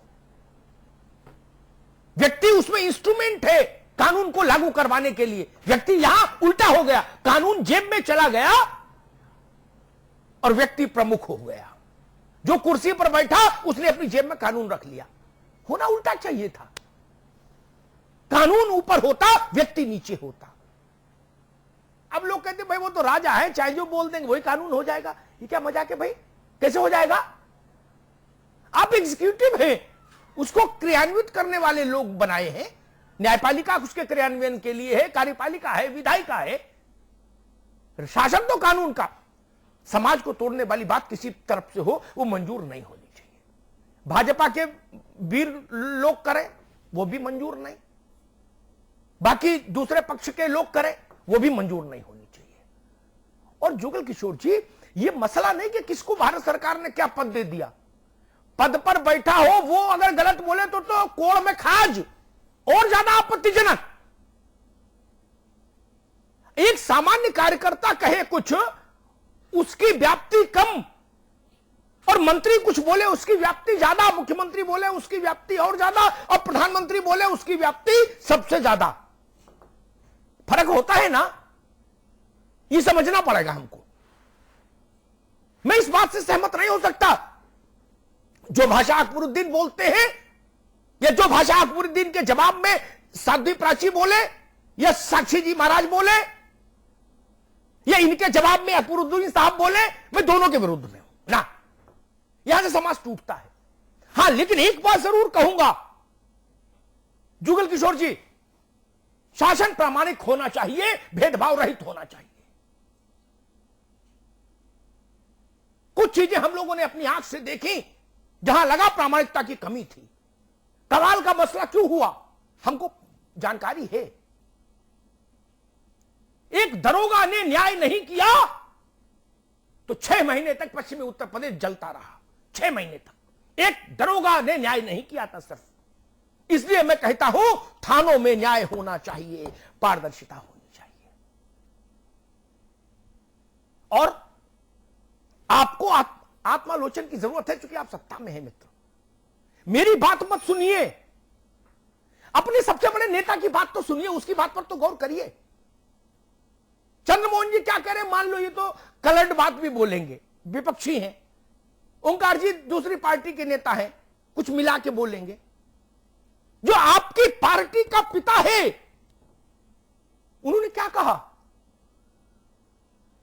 Speaker 8: व्यक्ति उसमें इंस्ट्रूमेंट है कानून को लागू करवाने के लिए। व्यक्ति यहां उल्टा हो गया, कानून जेब में चला गया और व्यक्ति प्रमुख हो गया। जो कुर्सी पर बैठा उसने अपनी जेब में कानून रख लिया। होना उल्टा चाहिए था। कानून ऊपर होता, व्यक्ति नीचे होता। अब लोग कहते भाई वो तो राजा है, चाहे जो बोल देंगे वही कानून हो जाएगा। ये क्या मजाक है भाई? कैसे हो जाएगा? आप एग्जीक्यूटिव हैं, उसको क्रियान्वित करने वाले लोग बनाए हैं। न्यायपालिका उसके क्रियान्वयन के लिए है, कार्यपालिका है, विधायिका है। शासन तो कानून का। समाज को तोड़ने वाली बात किसी तरफ से हो, वो मंजूर नहीं होनी चाहिए। भाजपा के वीर लोग करें, वो भी मंजूर नहीं। बाकी दूसरे पक्ष के लोग करें, वो भी मंजूर नहीं होनी चाहिए। और जुगल किशोर जी, ये मसला नहीं कि किसको भारत सरकार ने क्या पद दे दिया। पद पर बैठा हो, वो अगर गलत बोले तो कोड़ में खाज, और ज्यादा आपत्तिजनक। एक सामान्य कार्यकर्ता कहे कुछ, उसकी व्याप्ति कम, और मंत्री कुछ बोले उसकी व्याप्ति ज्यादा, मुख्यमंत्री बोले उसकी व्याप्ति और ज्यादा, और प्रधानमंत्री बोले उसकी व्याप्ति सबसे ज्यादा। फर्क होता है ना, ये समझना पड़ेगा हमको। मैं इस बात से सहमत नहीं हो सकता। जो भाषा अकबरुद्दीन बोलते हैं या जो भाषा अकबरुद्दीन के जवाब में साध्वी प्राची बोले या साक्षी जी महाराज बोले या इनके जवाब में अकबरुद्दीन साहब बोले, मैं दोनों के विरुद्ध में हूं ना। यहां से समाज टूटता है। हां, लेकिन एक बात जरूर कहूंगा जुगल किशोर जी, शासन प्रामाणिक होना चाहिए, भेदभाव रहित होना चाहिए। कुछ चीजें हम लोगों ने अपनी आंख से देखी जहां लगा प्रामाणिकता की कमी थी। कवाल का मसला क्यों हुआ हमको जानकारी है। एक दरोगा ने न्याय नहीं किया तो 6 महीने तक पश्चिमी उत्तर प्रदेश जलता रहा। 6 महीने तक एक दरोगा ने न्याय नहीं किया था सिर्फ। इसलिए मैं कहता हूं थानों में न्याय होना चाहिए, पारदर्शिता होनी चाहिए। और आपको आत्मालोचन की जरूरत है, क्योंकि आप सत्ता में हैं मित्र। मेरी बात मत सुनिए, अपने सबसे बड़े नेता की बात तो सुनिए, उसकी बात पर तो गौर करिए। चंद्रमोहन जी क्या कह रहे हैं, मान लो ये तो कलर्ड बात भी बोलेंगे, विपक्षी हैं। ओंकार जी दूसरी पार्टी के नेता हैं, कुछ मिला के बोलेंगे। जो आपकी पार्टी का पिता है उन्होंने क्या कहा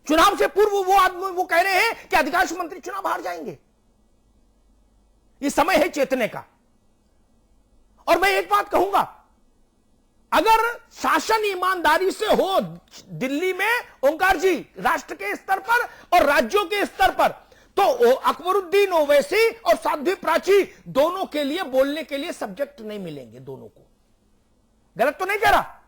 Speaker 8: चुनाव से पूर्व? वो आदमी वो कह रहे हैं कि अधिकांश मंत्री चुनाव हार जाएंगे। ये समय है चेतने का। और मैं एक बात कहूंगा, अगर शासन ईमानदारी से हो दिल्ली में ओंकार जी, राष्ट्र के स्तर पर और राज्यों के स्तर पर, तो अकबरुद्दीन ओवैसी और साध्वी प्राची दोनों के लिए बोलने के लिए सब्जेक्ट नहीं मिलेंगे। दोनों को गलत तो नहीं कह रहा।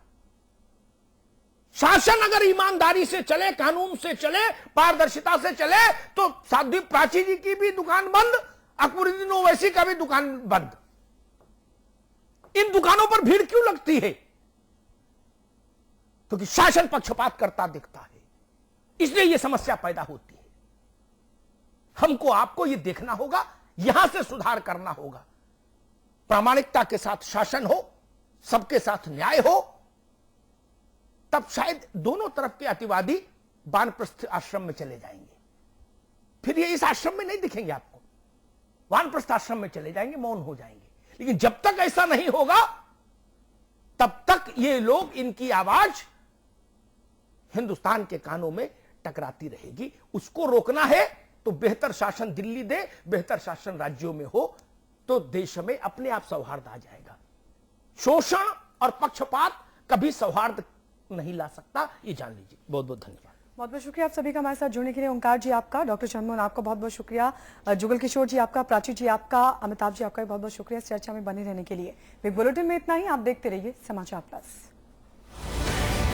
Speaker 8: शासन अगर ईमानदारी से चले, कानून से चले, पारदर्शिता से चले, तो साध्वी प्राची जी की भी दुकान बंद, अकबरुद्दीन ओवैसी का भी दुकान बंद। इन दुकानों पर भीड़ क्यों लगती है? क्योंकि शासन पक्षपात करता दिखता है, इसलिए यह समस्या पैदा होती है। हमको आपको यह देखना होगा, यहां से सुधार करना होगा। प्रामाणिकता के साथ शासन हो, सबके साथ न्याय हो, तब शायद दोनों तरफ के अतिवादी वानप्रस्थ आश्रम में चले जाएंगे। फिर ये इस आश्रम में नहीं दिखेंगे आपको, वानप्रस्थ आश्रम में चले जाएंगे, मौन हो जाएंगे। लेकिन जब तक ऐसा नहीं होगा तब तक ये लोग, इनकी आवाज हिंदुस्तान के कानों में टकराती रहेगी। उसको रोकना है तो बेहतर शासन दिल्ली दे, बेहतर शासन राज्यों में हो, तो देश में अपने आप सौहार्द आ जाएगा। शोषण और पक्षपात कभी सौहार्द नहीं ला सकता, ये जान लीजिए। बहुत बहुत धन्यवाद।
Speaker 2: बहुत बहुत शुक्रिया आप सभी का हमारे साथ जुड़ने के लिए। ओंकार जी आपका, डॉक्टर चंद्रमोहन आपका बहुत बहुत शुक्रिया, जुगल किशोर जी आपका, प्राची जी आपका, अमिताभ जी आपका भी बहुत बहुत शुक्रिया इस चर्चा में बने रहने के लिए। बिग बुलेटिन में इतना ही। आप देखते रहिए समाचार प्लस।